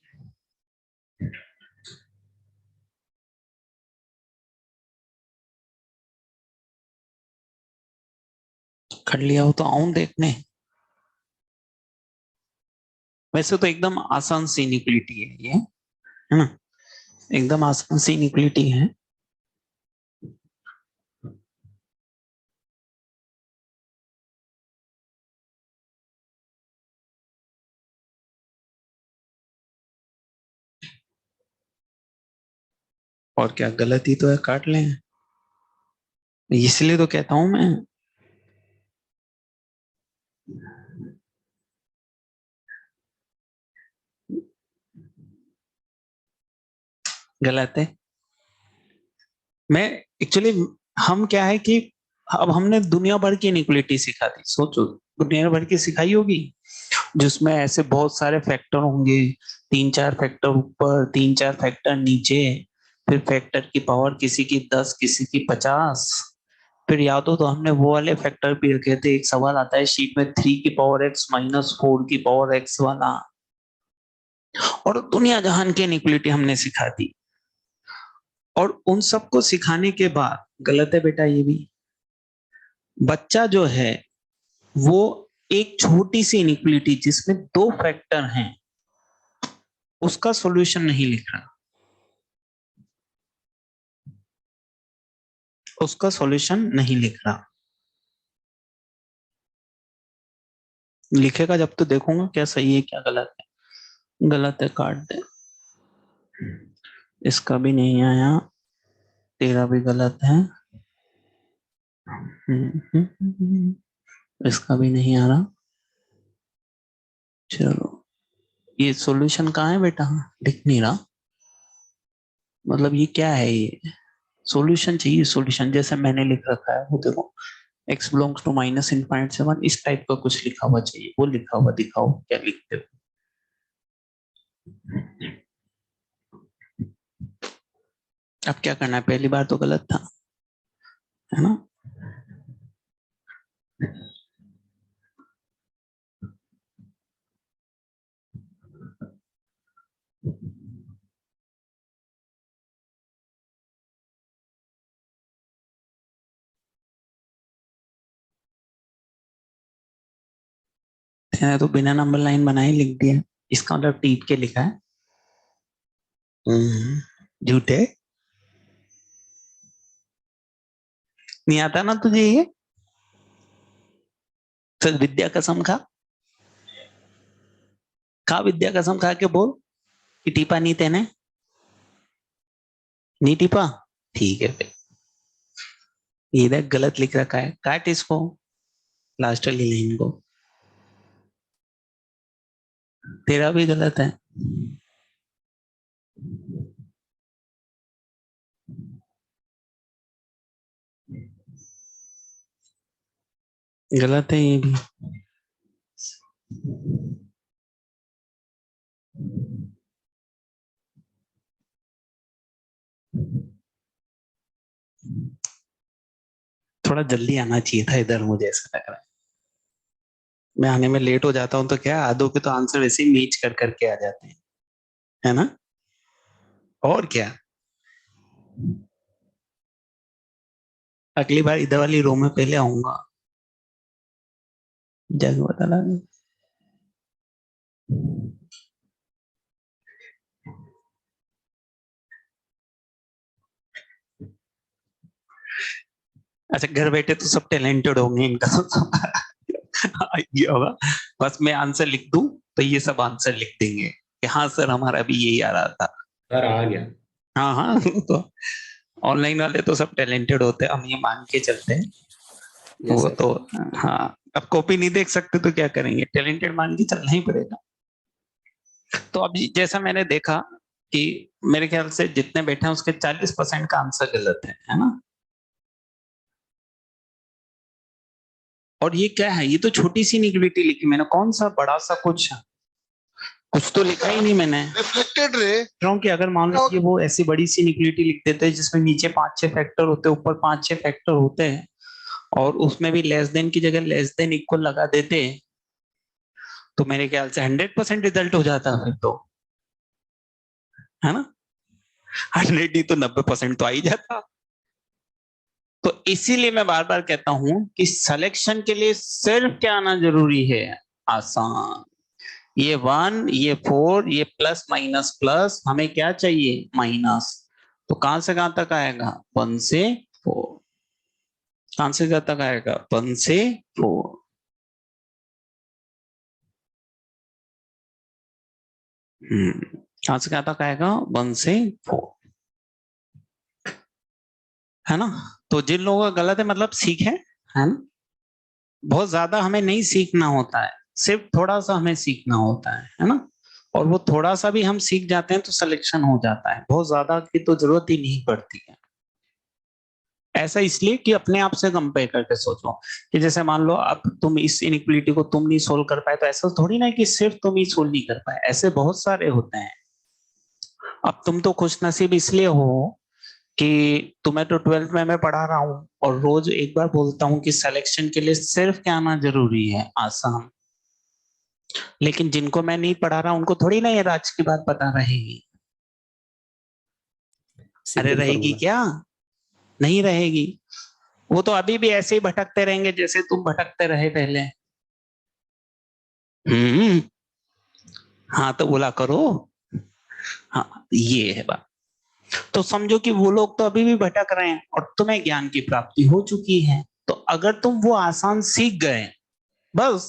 कर लिया हो तो आऊं देखने। वैसे तो एकदम आसान सी इनइक्वालिटी है ये, है ना, एकदम आसान सी इनइक्वालिटी है। और क्या गलती तो है, काट लें, इसलिए तो कहता हूं मैं। गलत है। मैं एक्चुअली हम क्या है कि अब हमने दुनिया भर की इनइक्वालिटी सिखा दी, सोचो दुनिया भर की सिखाई होगी जिसमें ऐसे बहुत सारे फैक्टर होंगे, 3-4 फैक्टर ऊपर, 3-4 फैक्टर नीचे, फिर फैक्टर की पावर किसी की 10 किसी की 50। फिर याद हो तो हमने वो वाले फैक्टर भी रखे थे, एक सवाल आता है शीट में 3 की पावर x माइनस 4 की पावर x वाला। और दुनिया जहान की इनइक्वालिटी हमने सिखा दी। और उन सबको सिखाने के बाद गलत है बेटा ये भी, बच्चा जो है वो एक छोटी सी इनइक्वालिटी जिसमें 2 फैक्टर हैं उसका सॉल्यूशन नहीं लिख रहा, उसका सॉल्यूशन नहीं लिख रहा। लिखेगा जब तो देखूंगा क्या सही है क्या गलत है। गलत है काट दे, इसका भी नहीं आया, तेरा भी गलत है, इसका भी नहीं आ रहा। चलो ये सॉल्यूशन कहाँ है बेटा, दिख नहीं रहा, मतलब ये क्या है, ये सॉल्यूशन चाहिए, सॉल्यूशन जैसे मैंने लिख रखा है वो देखो, x बिलोंग्स टू -7, इस टाइप का कुछ लिखा हुआ चाहिए, वो लिखा हुआ दिखाओ क्या लिखते हो। अब क्या करना है, पहली बार तो गलत था है ना। तो बिना नंबर लाइन बनाए लिख दिया, इसका मतलब टीप के लिखा है। झूठे, नहीं आता ना तुझे ये, सच विद्या कसम खा विद्या कसम खा के बोल कि टीपा नहीं तेने, नहीं टीपा, ठीक है फिर। ये इधर गलत लिख रखा है, काट इसको, लास्ट वाली लाइन को, तेरा भी गलत है। गलत है ये भी। थोड़ा जल्दी आना चाहिए था इधर, मुझे ऐसा लग रहा है मैं आने में लेट हो जाता हूँ तो क्या, आधो के तो आंसर वैसे ही मैच कर करके आ जाते हैं, है ना। और क्या, अगली बार इधर वाली रो में पहले आऊंगा, जग बता लगा। अच्छा घर बैठे तो सब टैलेंटेड होंगे, इनका तो सब ये होगा, बस मैं आंसर लिख दूं तो ये सब आंसर लिख देंगे कि हाँ सर हमारा भी यही आ रहा था। सर आ गया। हाँ हाँ तो ऑनलाइन वाले तो सब टैलेंटेड होते हैं, हम ये मान के चलते हैं। Yes, वो sir. तो हाँ, अब कॉपी नहीं देख सकते तो क्या करेंगे, टैलेंटेड मान के चलना ही पड़ेगा। तो अब जैसा मैंने देखा कि मेरे ख्याल से जितने बैठे हैं उसके 40% का आंसर गलत है ना। और ये क्या है, ये तो छोटी सी निगेटिविटी लिखी मैंने, कौन सा बड़ा सा कुछ तो लिखा ही नहीं मैंने। रिफ्लेक्टेड रे, क्योंकि अगर मान लो कि वो ऐसी बड़ी सी निगेटिविटी लिख देते हैं जिसमें नीचे 5-6 फैक्टर होते हैं, ऊपर 5-6 फैक्टर होते हैं, और उसमें भी लेस देन की जगह लेस देन इक्वल लगा देते, तो मेरे ख्याल से 100% रिजल्ट हो जाता फिर तो, है ना। 100 ही तो 90% तो आ ही जाता। तो इसीलिए मैं बार बार कहता हूं कि सिलेक्शन के लिए सिर्फ क्या आना जरूरी है, आसान। ये 1 ये 4 ये प्लस माइनस प्लस, हमें क्या चाहिए माइनस, तो कहां से कहां तक आएगा 1 से 4, कहां से कहां तक आएगा 1 से 4, कहां से कहां तक आएगा 1 से 4, है ना। तो जिन लोगों का गलत है मतलब सीखे, है ना, बहुत ज्यादा हमें नहीं सीखना होता है, सिर्फ थोड़ा सा हमें सीखना होता है ना। और वो थोड़ा सा भी हम सीख जाते हैं तो सिलेक्शन हो जाता है, बहुत ज्यादा की तो जरूरत ही नहीं पड़ती है। ऐसा इसलिए कि अपने आप से कंपेयर करके सोचो कि जैसे मान लो अब तुम इस इनइक्वालिटी को तुम नहीं सोल्व कर पाए, तो ऐसा थोड़ी ना कि सिर्फ तुम ही सोल्व नहीं कर पाए, ऐसे बहुत सारे होते हैं। अब तुम तो खुशनसीब इसलिए हो कि तुम्हें तो 12th में मैं पढ़ा रहा हूँ और रोज एक बार बोलता हूँ कि सिलेक्शन के लिए सिर्फ क्या आना जरूरी है, आसान। लेकिन जिनको मैं नहीं पढ़ा रहा उनको थोड़ी ना ये राज की बात पता रहेगी। अरे सिंपल रहेगी फॉर्मूला। क्या, नहीं रहेगी। वो तो अभी भी ऐसे ही भटकते रहेंगे जैसे तुम भटकते रहे पहले। हम्म। हाँ तो बोला करो। हाँ ये है बात। तो समझो कि वो लोग तो अभी भी भटक रहे हैं और तुम्हें ज्ञान की प्राप्ति हो चुकी है, तो अगर तुम वो आसान सीख गए, बस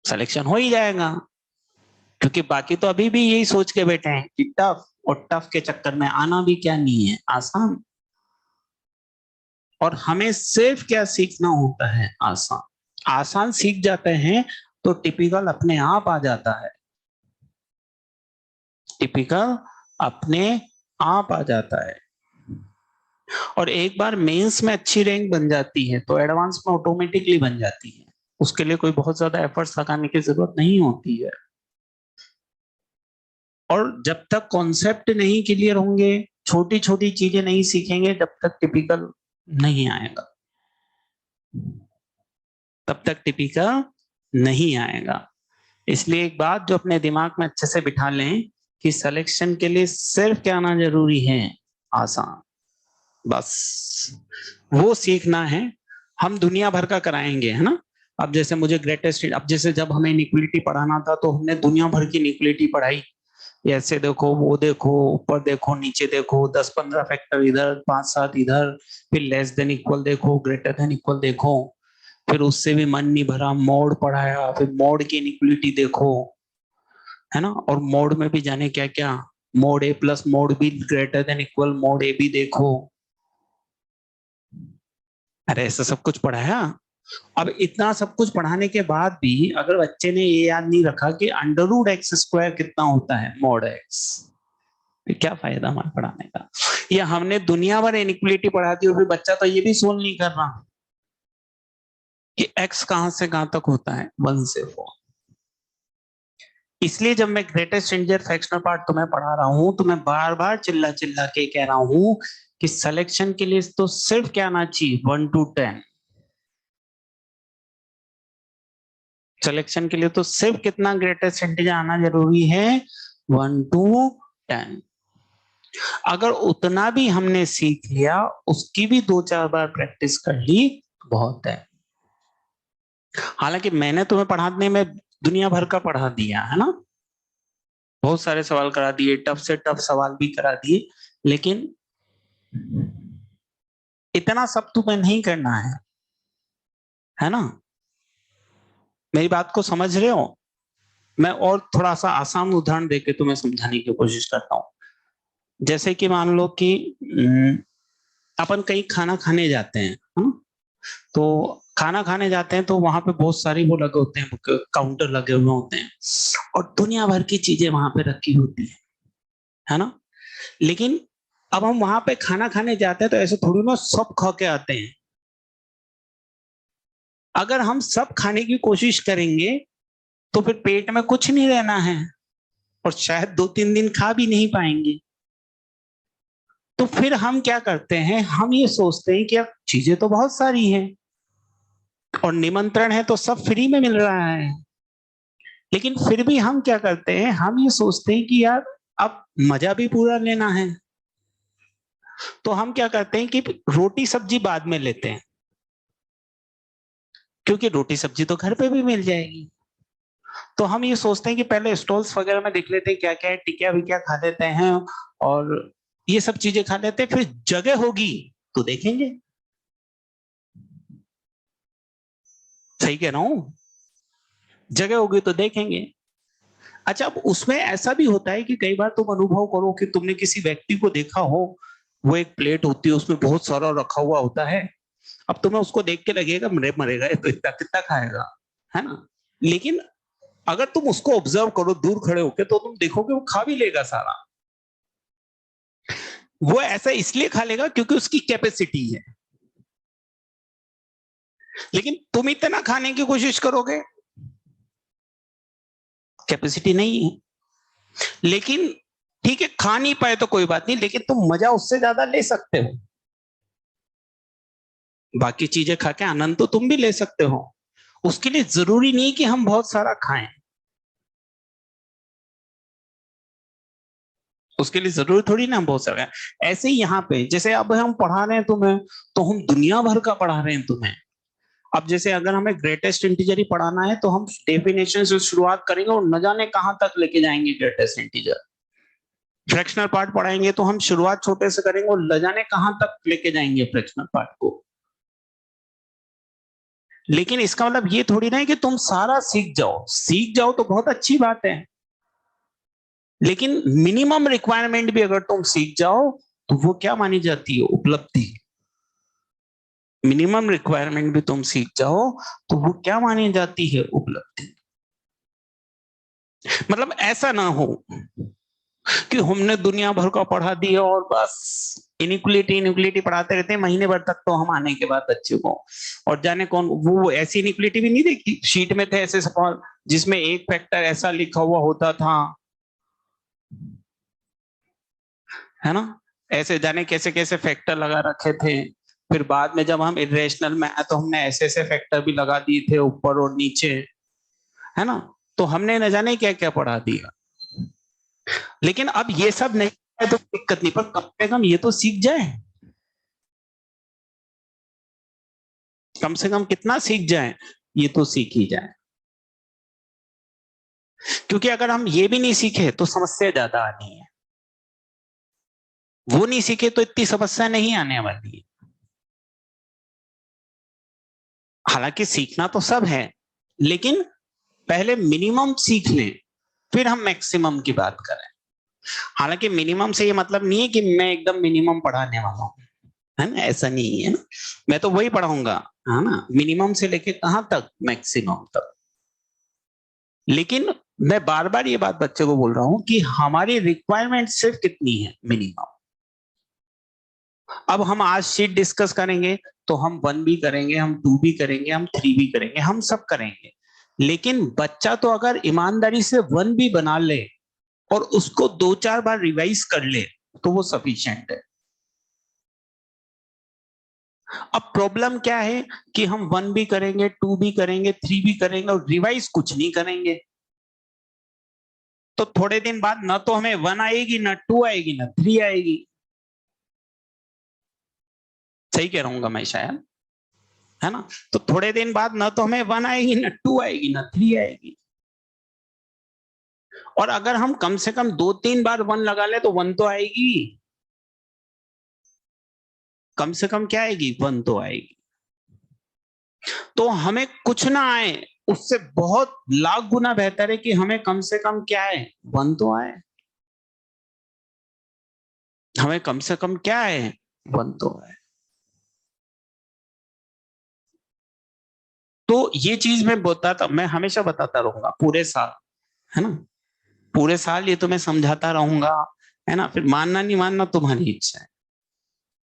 सिलेक्शन हो ही जाएगा। क्योंकि बाकी तो अभी भी यही सोच के बैठे हैं कि टफ, और टफ के चक्कर में आना भी क्या नहीं है, आसान। और हमें सिर्फ क्या सीखना होता है, आसान। आसान सीख जाते हैं तो टिपिकल अपने आप आ जाता है, टिपिकल अपने आप आ जाता है। और एक बार मेंस में अच्छी रैंक बन जाती है तो एडवांस में ऑटोमेटिकली बन जाती है, उसके लिए कोई बहुत ज्यादा एफर्ट्स लगाने की जरूरत नहीं होती है। और जब तक कॉन्सेप्ट नहीं क्लियर होंगे, छोटी छोटी चीजें नहीं सीखेंगे, जब तक टिपिकल नहीं आएगा, तब तक टिपिकल नहीं आएगा। इसलिए एक बात जो अपने दिमाग में अच्छे से बिठा लें कि सिलेक्शन के लिए सिर्फ क्या आना जरूरी है, आसान। बस वो सीखना है। हम दुनिया भर का कराएंगे, है ना। अब जैसे मुझे ग्रेटेस्ट, अब जैसे जब हमें इनइक्वालिटी पढ़ाना था तो हमने दुनिया भर की इनइक्वालिटी पढ़ाई। ऐसे देखो, वो देखो, ऊपर देखो, नीचे देखो, 10-15 फैक्टर इधर, 5-7 इधर, फिर लेस देन इक्वल देखो, ग्रेटर देन इक्वल देखो। फिर उससे भी मन नहीं भरा, मोड पढ़ाया, फिर मोड की इनइक्वालिटी देखो, है ना। और मोड में भी जाने क्या क्या, mod A plus mod B greater than equal mod A B देखो। अरे ऐसा सब कुछ पढ़ाया। अब इतना सब कुछ पढ़ाने के बाद भी अगर बच्चे ने ये याद नहीं रखा कि अंडर रूट एक्स स्क्वायर कितना होता है, मोड एक्स, फिर क्या फायदा हमारे पढ़ाने का। या हमने दुनिया भर इनइक्वालिटी पढ़ा दी और फिर बच्चा तो ये भी सोल्व नहीं कर रहा कि एक्स कहां से कहां तक होता है, 1 से 4। इसलिए जब मैं ग्रेटेस्ट इंडियन फ्रैक्शनल पार्ट तुम्हें पढ़ा रहा हूं तो मैं बार बार चिल्ला चिल्ला के कह रहा हूं कि सिलेक्शन के लिए तो सिर्फ क्या आना चाहिए, 1 to 10। सिलेक्शन के लिए तो सिर्फ कितना ग्रेटेस्ट इंटीजर आना जरूरी है, 1 to 10। अगर उतना भी हमने सीख लिया, उसकी भी 2-4 बार प्रैक्टिस कर ली, बहुत है। हालांकि मैंने तुम्हें पढ़ाने में दुनिया भर का पढ़ा दिया है ना, बहुत सारे सवाल करा दिए, टफ से टफ सवाल भी करा दिए, लेकिन इतना सब तुम्हें नहीं करना है ना। मेरी बात को समझ रहे हो। मैं और थोड़ा सा आसान उदाहरण देके तुम्हें समझाने की कोशिश करता हूं। जैसे कि मान लो कि अपन कहीं खाना खाने जाते हैं, है ना। तो खाना खाने जाते हैं तो वहां पे बहुत सारी वो लगे होते हैं, काउंटर लगे हुए होते हैं और दुनिया भर की चीजें वहां पे रखी होती है ना। लेकिन अब हम वहां पे खाना खाने जाते हैं तो ऐसे थोड़ी ना सब खा के आते हैं। अगर हम सब खाने की कोशिश करेंगे तो फिर पेट में कुछ नहीं रहना है और शायद 2-3 दिन खा भी नहीं पाएंगे। तो फिर हम क्या करते हैं, हम ये सोचते हैं कि अब चीजें तो बहुत सारी हैं और निमंत्रण है तो सब फ्री में मिल रहा है। लेकिन फिर भी हम क्या करते हैं, हम ये सोचते हैं कि यार अब मजा भी पूरा लेना है, तो हम क्या करते हैं कि रोटी सब्जी बाद में लेते हैं, क्योंकि रोटी सब्जी तो घर पे भी मिल जाएगी। तो हम ये सोचते हैं कि पहले स्टॉल्स वगैरह में देख लेते हैं क्या क्या है, टिकिया विकिया खा लेते हैं और ये सब चीजें खा लेते हैं, फिर जगह होगी तो देखेंगे। सही कह रहा हूं, जगह होगी तो देखेंगे। अच्छा, अब उसमें ऐसा भी होता है कि कई बार तुम अनुभव करो कि तुमने किसी व्यक्ति को देखा हो, वो एक प्लेट होती है उसमें बहुत सारा रखा हुआ होता है। अब तुम्हें उसको देख के लगेगा मरेगा ये तो इतना कितना खाएगा, है ना। लेकिन अगर तुम उसको ऑब्जर्व करो दूर खड़े होके तो तुम देखोगे वो खा भी लेगा सारा। वो ऐसा इसलिए खा लेगा क्योंकि उसकी कैपेसिटी है, लेकिन तुम इतना खाने की कोशिश करोगे, कैपेसिटी नहीं है। लेकिन ठीक है, खा नहीं पाए तो कोई बात नहीं, लेकिन तुम मजा उससे ज्यादा ले सकते हो। बाकी चीजें खा के आनंद तो तुम भी ले सकते हो। उसके लिए जरूरी नहीं कि हम बहुत सारा खाएं, उसके लिए जरूरी थोड़ी ना हम बहुत सारा खाएं। ऐसे ही यहाँ पे जैसे अब हम पढ़ा रहे हैं तुम्हें, तो हम दुनिया भर का पढ़ा रहे हैं तुम्हें। अब जैसे अगर हमें ग्रेटेस्ट इंटीजर ही पढ़ाना है तो हम डेफिनेशन से शुरुआत करेंगे और न जाने कहां तक लेके जाएंगे ग्रेटेस्ट इंटीजर। फ्रैक्शनल पार्ट पढ़ाएंगे तो हम शुरुआत छोटे से करेंगे और न जाने कहां तक लेके जाएंगे फ्रैक्शनल पार्ट को। लेकिन इसका मतलब ये थोड़ी ना है कि तुम सारा सीख जाओ तो बहुत अच्छी बात है, लेकिन मिनिमम रिक्वायरमेंट भी अगर तुम सीख जाओ तो वो क्या मानी जाती है? उपलब्धि। मिनिमम रिक्वायरमेंट भी तुम सीख जाओ तो वो क्या मानी जाती है? उपलब्धि। मतलब ऐसा ना हो कि हमने दुनिया भर का पढ़ा दिया और बस इनिक्वलिटी पढ़ाते रहते हैं महीने भर तक, तो हम आने के बाद बच्चे को, और जाने कौन वो ऐसी इनिक्वलिटी भी नहीं देखी। शीट में थे ऐसे सवाल जिसमें एक फैक्टर ऐसा लिखा हुआ होता था, है ना, ऐसे जाने कैसे कैसे फैक्टर लगा रखे थे। फिर बाद में जब हम इरेशनल में आए तो हमने ऐसे ऐसे फैक्टर भी लगा दिए थे ऊपर और नीचे, है ना। तो हमने न जाने क्या क्या पढ़ा दिया। लेकिन अब ये सब नहीं है तो दिक्कत नहीं, पर कम से कम ये तो सीख जाए, कम से कम कितना सीख जाए, ये तो सीख ही जाए। क्योंकि अगर हम ये भी नहीं सीखे तो समस्या ज्यादा आनी है, वो नहीं सीखे तो इतनी समस्या नहीं आने वाली है। हालांकि सीखना तो सब है, लेकिन पहले मिनिमम सीख लें फिर हम मैक्सिमम की बात करें। हालांकि मिनिमम से ये मतलब नहीं है कि मैं एकदम मिनिमम पढ़ाने वाला हूं, है ना, ऐसा नहीं है ना। मैं तो वही पढ़ाऊंगा, है ना, मिनिमम से लेके कहां तक? मैक्सिमम तक। लेकिन मैं बार बार ये बात बच्चे को बोल रहा हूं कि हमारी रिक्वायरमेंट सिर्फ कितनी है? मिनिमम। अब हम आज शीट डिस्कस करेंगे तो हम 1 भी करेंगे, हम 2 भी करेंगे, हम 3 भी करेंगे, हम सब करेंगे। लेकिन बच्चा तो अगर ईमानदारी से 1 भी बना ले और उसको 2-4 बार रिवाइज कर ले तो वो सफिशिएंट है। अब प्रॉब्लम क्या है कि हम 1 भी करेंगे, 2 भी करेंगे, 3 भी करेंगे और रिवाइज कुछ नहीं करेंगे, तो थोड़े दिन बाद ना तो हमें 1 आएगी, ना 2 आएगी, ना 3 आएगी। सही कह रहा हूँ मैं शायद, है ना। तो थोड़े दिन बाद ना तो हमें 1 आएगी, ना 2 आएगी, ना 3 आएगी। और अगर हम कम से कम 2-3 बार 1 लगा ले तो 1 तो आएगी, कम से कम क्या आएगी? 1 तो आएगी। तो हमें कुछ ना आए उससे बहुत लाख गुना बेहतर है कि हमें कम से कम क्या है? 1 तो आए। हमें कम से कम क्या है? 1 तो आए। तो ये चीज मैं हमेशा बताता रहूंगा पूरे साल, है ना, पूरे साल ये तो मैं समझाता रहूंगा, है ना। फिर मानना नहीं मानना तुम्हारी इच्छा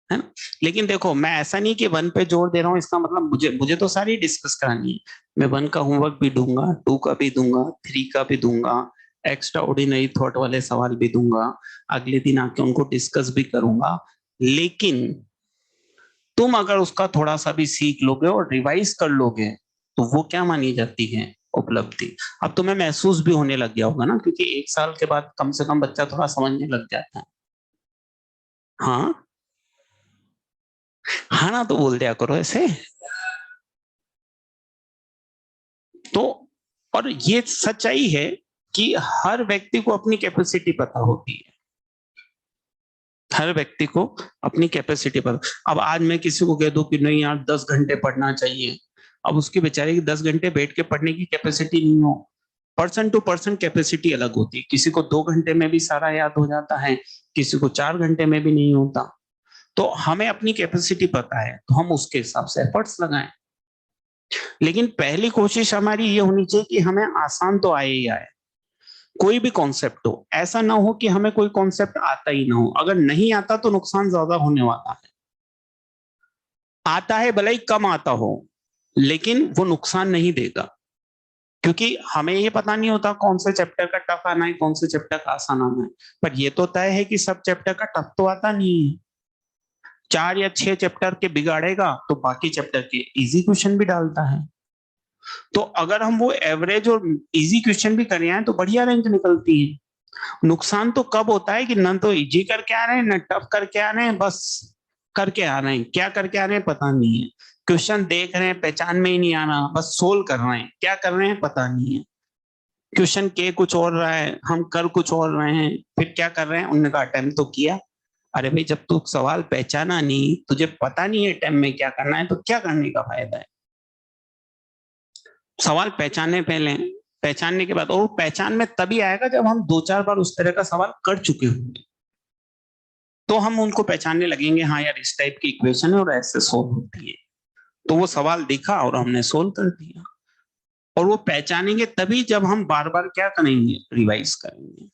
है ना। लेकिन देखो, मैं ऐसा नहीं कि 1 पे जोर दे रहा हूँ, इसका मतलब मुझे तो सारी डिस्कस करानी है। मैं 1 का होमवर्क भी दूंगा, 2 का भी दूंगा, 3 का भी दूंगा, एक्स्ट्रा ऑर्डिनरी थॉट वाले सवाल भी दूंगा, अगले दिन आके उनको डिस्कस भी करूंगा। लेकिन तुम अगर उसका थोड़ा सा भी सीख लोगे और रिवाइज कर लोगे तो वो क्या मानी जाती है? उपलब्धि। अब तुम्हें महसूस भी होने लग गया होगा ना, क्योंकि 1 साल के बाद कम से कम बच्चा थोड़ा समझने लग जाता है। हाँ हाँ ना, तो बोल दिया करो ऐसे। तो और ये सच्चाई है कि हर व्यक्ति को अपनी कैपेसिटी पता होती है, हर व्यक्ति को अपनी कैपेसिटी पता। अब आज मैं किसी को कह दूं कि नहीं यार 10 घंटे पढ़ना चाहिए, अब उसके बेचारे की 10 घंटे बैठ के पढ़ने की कैपेसिटी नहीं हो। पर्सन टू पर्सन कैपेसिटी अलग होती है, किसी को 2 घंटे में भी सारा याद हो जाता है, किसी को 4 घंटे में भी नहीं होता। तो हमें अपनी कैपेसिटी पता है तो हम उसके हिसाब से एफर्ट्स लगाएं। लेकिन पहली कोशिश हमारी ये होनी चाहिए कि हमें आसान तो आए ही आए। कोई भी कॉन्सेप्ट हो, ऐसा ना हो कि हमें कोई कॉन्सेप्ट आता ही ना हो। अगर नहीं आता तो नुकसान ज्यादा होने वाला है। आता है भले ही कम आता हो, लेकिन वो नुकसान नहीं देगा, क्योंकि हमें ये पता नहीं होता कौन से चैप्टर का टफ आना है, कौन से चैप्टर का आसान आना है। पर ये तो तय है कि सब चैप्टर का टफ तो आता नहीं है। 4 या 6 चैप्टर के बिगाड़ेगा तो बाकी चैप्टर के इजी क्वेश्चन भी डालता है। तो अगर हम वो एवरेज और इजी क्वेश्चन भी करें आए तो बढ़िया रैंक निकलती है। नुकसान तो कब होता है कि न तो इजी करके आ रहे हैं, न टफ करके आ रहे हैं, बस करके आ रहे हैं। क्या करके आ रहे हैं पता नहीं है। क्वेश्चन देख रहे हैं, पहचान में ही नहीं आ रहा, बस सोल्व कर रहे हैं। क्या कर रहे हैं पता नहीं है। क्वेश्चन के कुछ और रहा है, हम कर कुछ और रहे हैं, फिर क्या कर रहे हैं, उन्होंने कहा अटेम्प्ट तो किया। अरे भाई, जब तू सवाल पहचाना नहीं, तुझे पता नहीं है अटेम्प्ट में क्या करना है, तो क्या करने का फायदा है। सवाल पहचाने पहले, पहचानने के बाद, और पहचान में तभी आएगा जब हम 2-4 बार उस तरह का सवाल कर चुके होंगे, तो हम उनको पहचानने लगेंगे, हाँ यार इस टाइप की इक्वेशन है और ऐसे सोल्व होती है। तो वो सवाल दिखा और हमने सोल्व कर दिया। और वो पहचानेंगे तभी जब हम बार बार क्या करेंगे, रिवाइज करेंगे।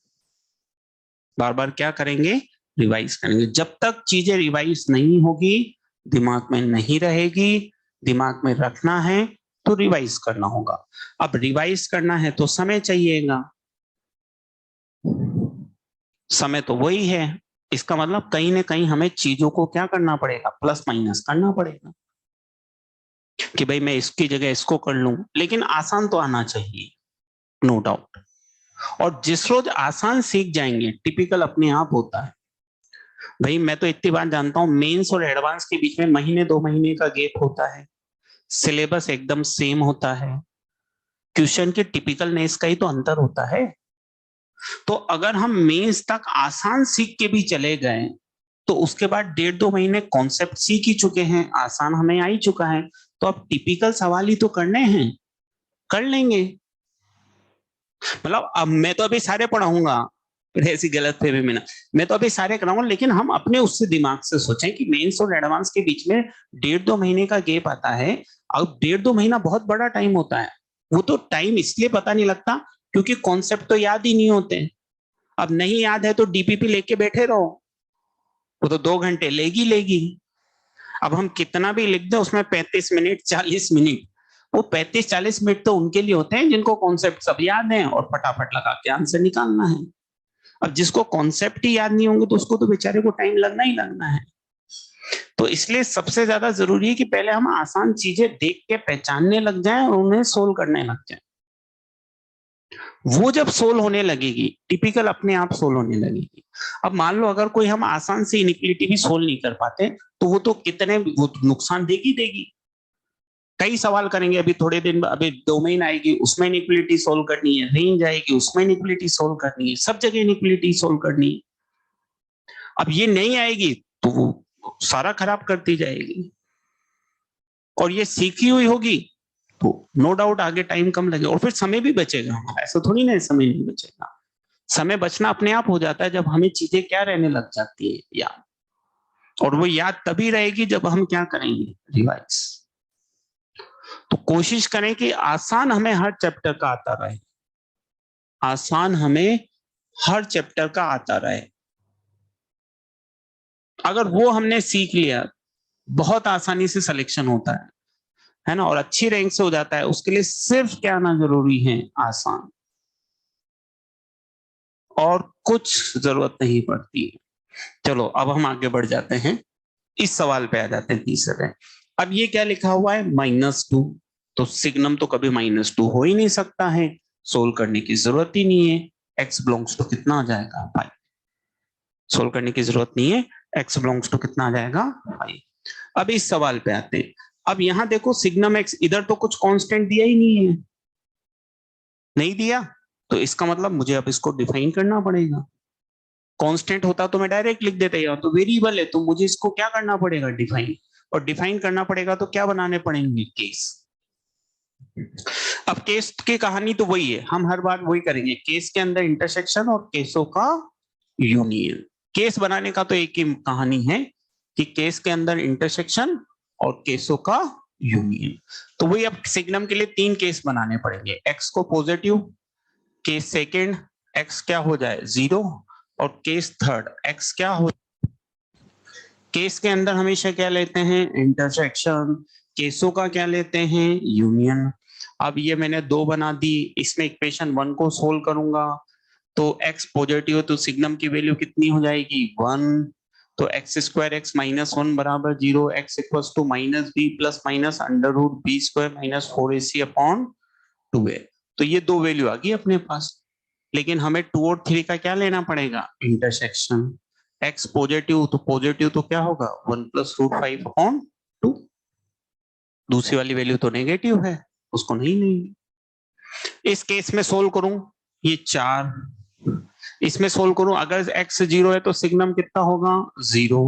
बार बार क्या करेंगे, रिवाइज करेंगे। जब तक चीजें रिवाइज नहीं होगी, दिमाग में नहीं रहेगी, दिमाग में रखना है तो रिवाइज करना होगा। अब रिवाइज करना है तो समय चाहिएगा। समय तो वही है। इसका मतलब कहीं ना कहीं हमें चीजों को क्या करना पड़ेगा, प्लस माइनस करना पड़ेगा, कि भाई मैं इसकी जगह इसको कर लूं। लेकिन आसान तो आना चाहिए, नो डाउट। और जिस रोज आसान सीख जाएंगे, टिपिकल अपने आप होता है। भाई मैं तो इतनी बात जानता हूं, मेंस और एडवांस के बीच में महीने 2 महीने का गैप होता है। सिलेबस एकदम सेम होता है, क्वेश्चन के टिपिकलनेस का ही तो अंतर होता है। तो अगर हम मेंस तक आसान सीख के भी चले गए, तो उसके बाद 1.5-2 महीने कॉन्सेप्ट सीख ही चुके हैं, आसान हमें आ ही चुका है, तो अब टिपिकल सवाल ही तो करने हैं, कर लेंगे। मतलब अब मैं तो अभी सारे पढ़ाऊंगा, फिर ऐसी गलत फहमी में ना, मैं तो अभी सारे कराऊंगा, लेकिन हम अपने उससे दिमाग से सोचें कि मेंस और एडवांस के बीच में 1.5-2 महीने का गैप आता है। अब 1.5-2 महीना बहुत बड़ा टाइम होता है। वो तो टाइम इसलिए पता नहीं लगता क्योंकि कॉन्सेप्ट तो याद ही नहीं होते। अब नहीं याद है तो डीपीपी लेके बैठे रहो, वो तो 2 घंटे लेगी लेगी। अब हम कितना भी लिख दें उसमें 35 मिनट 40 मिनट, वो 35-40 मिनट तो उनके लिए होते हैं जिनको कॉन्सेप्ट सब याद है और फटाफट लगा के आंसर निकालना है। अब जिसको कॉन्सेप्ट ही याद नहीं होंगे तो उसको तो बेचारे को टाइम लगना ही लगना है। तो इसलिए सबसे ज्यादा जरूरी है कि पहले हम आसान चीजें देख के पहचानने लग जाएं और उन्हें सोल्व करने लग जाएं। वो जब सोल्व होने लगेगी, टिपिकल अपने आप सोल्व होने लगेगी। अब मान लो अगर कोई हम आसान सी इनिक्विलिटी भी सोल्व नहीं कर पाते, तो वो तो कितने वो तो नुकसान देगी देगी। कई सवाल करेंगे, अभी थोड़े दिन, अभी डोमेन आएगी उसमें इनिक्विलिटी सोल्व करनी है, रेंज आएगी उसमें इनिक्विलिटी सोल्व करनी है, सब जगह इनिक्विलिटी सोल्व करनी है। अब ये नहीं आएगी तो वो सारा खराब करती जाएगी, और ये सीखी हुई होगी तो नो डाउट आगे टाइम कम लगेगा और फिर समय भी बचेगा हमारा। ऐसा थोड़ी ना समय नहीं बचेगा। समय बचना अपने आप हो जाता है जब हमें चीजें क्या रहने लग जाती है, याद। और वो याद तभी रहेगी जब हम क्या करेंगे, रिवाइज। तो कोशिश करें कि आसान हमें हर चैप्टर का आता रहे, आसान हमें हर चैप्टर का आता रहे। अगर वो हमने सीख लिया, बहुत आसानी से सिलेक्शन होता है ना, और अच्छी रैंक से हो जाता है। उसके लिए सिर्फ क्या आना जरूरी है, आसान, और कुछ जरूरत नहीं पड़ती है। चलो अब हम आगे बढ़ जाते हैं, इस सवाल पे आ जाते हैं तीसरे। अब ये क्या लिखा हुआ है, -2, तो सिग्नम तो कभी -2 हो ही नहीं सकता है, सोल्व करने की जरूरत ही नहीं है। x बिलोंग्स टू कितना आ जाएगा, 5। सोल्व करने की जरूरत नहीं है, x बिलोंग्स टू कितना आ जाएगा, 5। अब इस सवाल पे आते हैं। अब यहां देखो सिग्नम x, इधर तो कुछ कांस्टेंट दिया ही नहीं है, नहीं दिया, तो इसका मतलब मुझे अब इसको डिफाइन करना पड़ेगा। कांस्टेंट होता तो मैं डायरेक्ट लिख देता, यहाँ तो वेरिएबल है, तो मुझे इसको क्या करना पड़ेगा, डिफाइन। और डिफाइन करना पड़ेगा तो क्या बनाने पड़ेंगे, केस। अब केस की कहानी तो वही है, हम हर बार वही करेंगे, केस के अंदर इंटरसेक्शन और केसों का यूनियन। केस बनाने का तो एक ही कहानी है कि केस के अंदर इंटरसेक्शन और केसों का यूनियन। तो वही अब सिग्नम के लिए 3 केस बनाने पड़ेंगे, एक्स को पॉजिटिव, केस सेकेंड x क्या हो जाए 0, और केस थर्ड x क्या हो, केस के अंदर हमेशा क्या लेते हैं इंटरसेक्शन, केसों का क्या लेते हैं यूनियन। अब ये मैंने 2 बना दी, इसमें इक्वेशन 1 को सोल्व करूंगा तो x पॉजिटिव तो सिग्नम की वैल्यू कितनी हो जाएगी 1, तो एक्स स्क्वायर एक्स माइनस 1 बराबर 0, x equals to minus B plus minus under root B square minus 4ac upon 2a। तो ये 2 वैल्यू आ गई अपने पास, लेकिन हमें 2 और 3 का क्या लेना पड़ेगा इंटरसेक्शन। x पॉजिटिव तो क्या होगा 1 प्लस रूट 5 अपॉन 2, दूसरी वाली वैल्यू तो नेगेटिव है, उसको नहीं लेंगे। इस केस में सोल्व करूं ये 4, इसमें सोल्व करूं अगर x 0 है तो सिग्नम कितना होगा 0,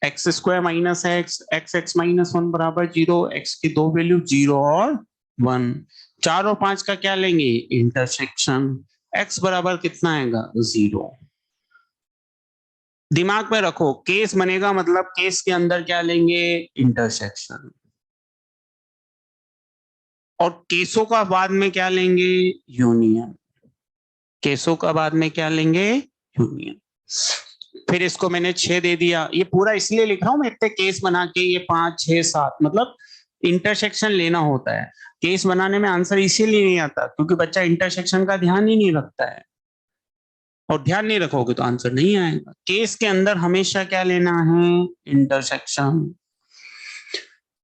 x square minus x x minus 1 बराबर 0, x की 2 वैल्यू 0 और 1, 4 और 5 का क्या लेंगे इंटरसेक्शन, x बराबर कितना आएगा 0। दिमाग में रखो केस बनेगा मतलब केस के अंदर क्या लेंगे इंटरसेक्शन, और केसों का बाद में क्या लेंगे यूनियन, केसों का बाद में क्या लेंगे यूनियन। फिर इसको मैंने 6 दे दिया, ये पूरा इसलिए लिख रहा हूं मैं इतने केस बना के, ये 5 6 7 मतलब इंटरसेक्शन लेना होता है। केस बनाने में आंसर इसीलिए नहीं आता क्योंकि बच्चा इंटरसेक्शन का ध्यान ही नहीं रखता है, और ध्यान नहीं रखोगे तो आंसर नहीं आएगा। केस के अंदर हमेशा क्या लेना है इंटरसेक्शन।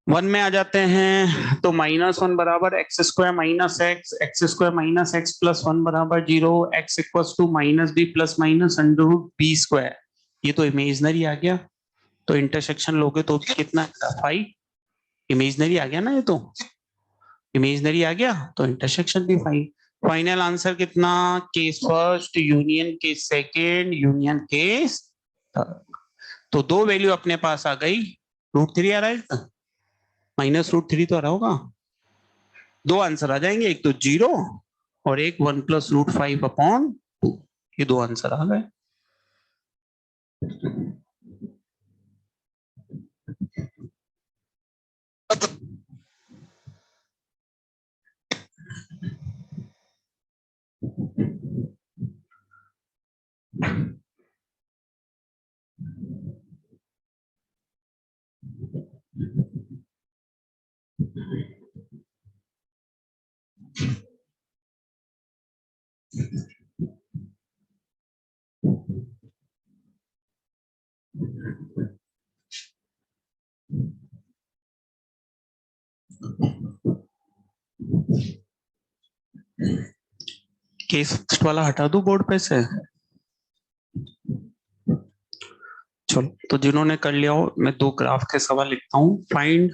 1 में आ जाते हैं तो -1 बराबर x square minus x square minus x plus 1 बराबर 0, x equals to minus B plus minus under root B square, ये तो इमेजिनरी आ गया, तो इंटरसेक्शन लोगे तो कितना 5, इमेजिनरी आ गया ना, ये तो इमेजिनरी आ गया तो इंटरसेक्शन भी 5। फाइनल आंसर कितना case first union case second union case third, तो 2 वैल्यू अपने पास आ गई, √3 आ रहा है -√3 तो आ रहा होगा, 2 आंसर आ जाएंगे, एक तो 0 और एक 1 प्लस √5 अपॉन 2, ये 2 आंसर आ गए। केस फर्स्ट वाला हटा दूं बोर्ड पे से, चलो तो जिन्होंने कर लिया हो मैं 2 ग्राफ के सवाल लिखता हूं। फाइंड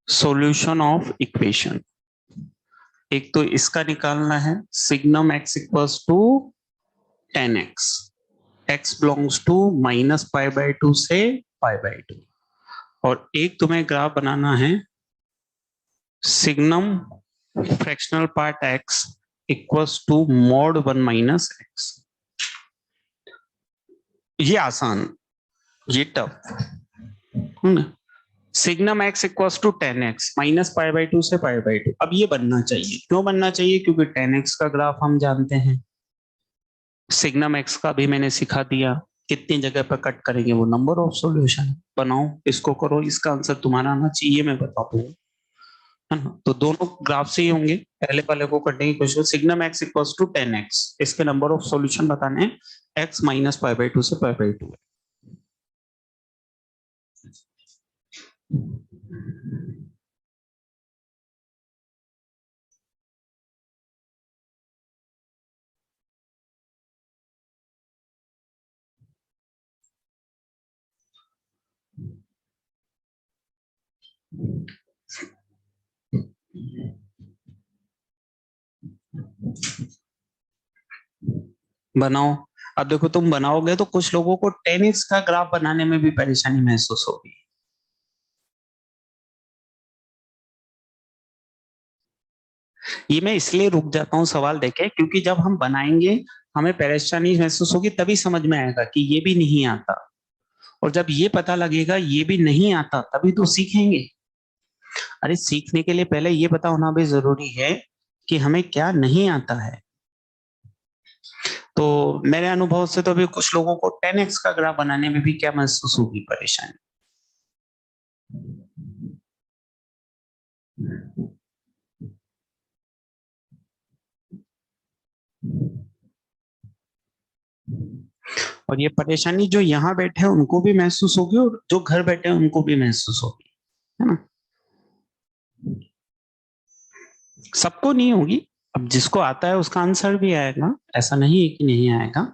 सॉल्यूशन ऑफ इक्वेशन, एक तो इसका निकालना है signum x equals to 10x, x belongs to -π/2 से π/2, और एक तुम्हें ग्राफ बनाना है signum fractional part x equals to mod 1 - x। ये आसान, ये tough, signum x equals to 10x -π/2 से π/2। अब ये बनना चाहिए, क्यों बनना चाहिए क्योंकि 10x का ग्राफ हम जानते हैं, सिग्नम x का भी मैंने सिखा दिया, कितनी जगह पर कट करेंगे वो नंबर ऑफ सॉल्यूशन। बनाओ इसको करो, इसका आंसर तुम्हारा आना चाहिए, मैं बता दूंगा, है ना। तो दोनों ग्राफ से ही होंगे, पहले वाले को करने की कोशिश। Signum x equals to 10x, इसके नंबर ऑफ सॉल्यूशन बताने हैं, x -π/2 से π/2 है। बनाओ। अब देखो तुम बनाओगे तो कुछ लोगों को 10x का ग्राफ बनाने में भी परेशानी महसूस होगी। ये मैं इसलिए रुक जाता हूँ सवाल देके क्योंकि जब हम बनाएंगे हमें परेशानी महसूस होगी, तभी समझ में आएगा कि ये भी नहीं आता, और जब ये पता लगेगा ये भी नहीं आता तभी तो सीखेंगे। अरे सीखने के लिए पहले ये पता होना भी जरूरी है कि हमें क्या नहीं आता है। तो मेरे अनुभव से तो अभी कुछ लोगों को 10x का ग्राफ बनाने में भी क्या महसूस होगी परेशानी। और ये परेशानी जो यहाँ बैठे हैं उनको भी महसूस होगी और जो घर बैठे हैं उनको भी महसूस होगी, है ना। सबको नहीं होगी, अब जिसको आता है उसका आंसर भी आएगा, ऐसा नहीं है कि नहीं आएगा।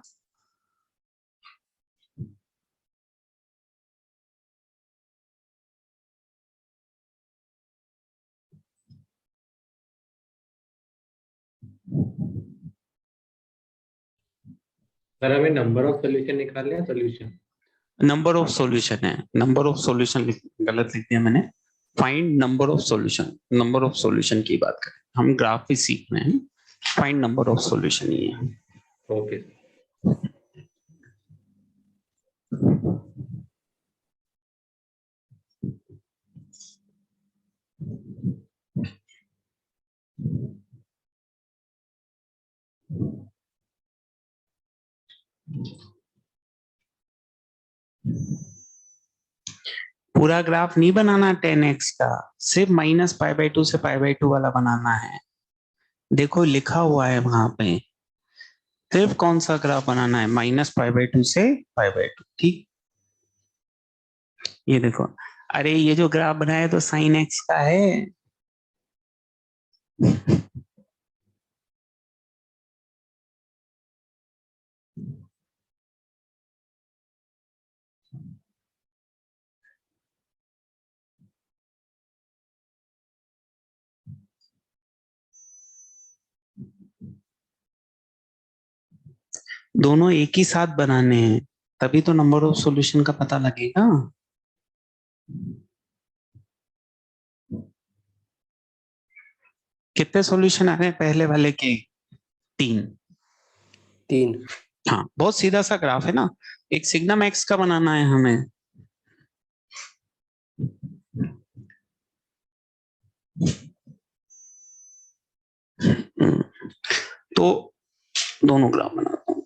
सर हमें नंबर ऑफ सोल्यूशन निकालने हैं, सोल्यूशन नंबर ऑफ सॉल्यूशन है, नंबर ऑफ सॉल्यूशन गलत लिख दिया मैंने। Find number of solution, number of solution की बात करें, हम ग्राफ ही सीख रहे हैं, फाइंड नंबर ऑफ सॉल्यूशन ही है। ओके। पूरा ग्राफ नहीं बनाना 10x का, सिर्फ -π/2 से π/2 वाला बनाना है। देखो लिखा हुआ है वहां पे, सिर्फ कौन सा ग्राफ बनाना है, -π/2 से π/2, ठीक। ये देखो, अरे ये जो ग्राफ बनाया तो sin x का है। दोनों एक ही साथ बनाने हैं, तभी तो नंबर ऑफ सॉल्यूशन का पता लगेगा। कितने सॉल्यूशन आ रहे हैं पहले वाले के? 3। हाँ, बहुत सीधा सा ग्राफ है ना। एक सिग्नम एक्स का बनाना है हमें, तो दोनों ग्राफ बनाता हूँ।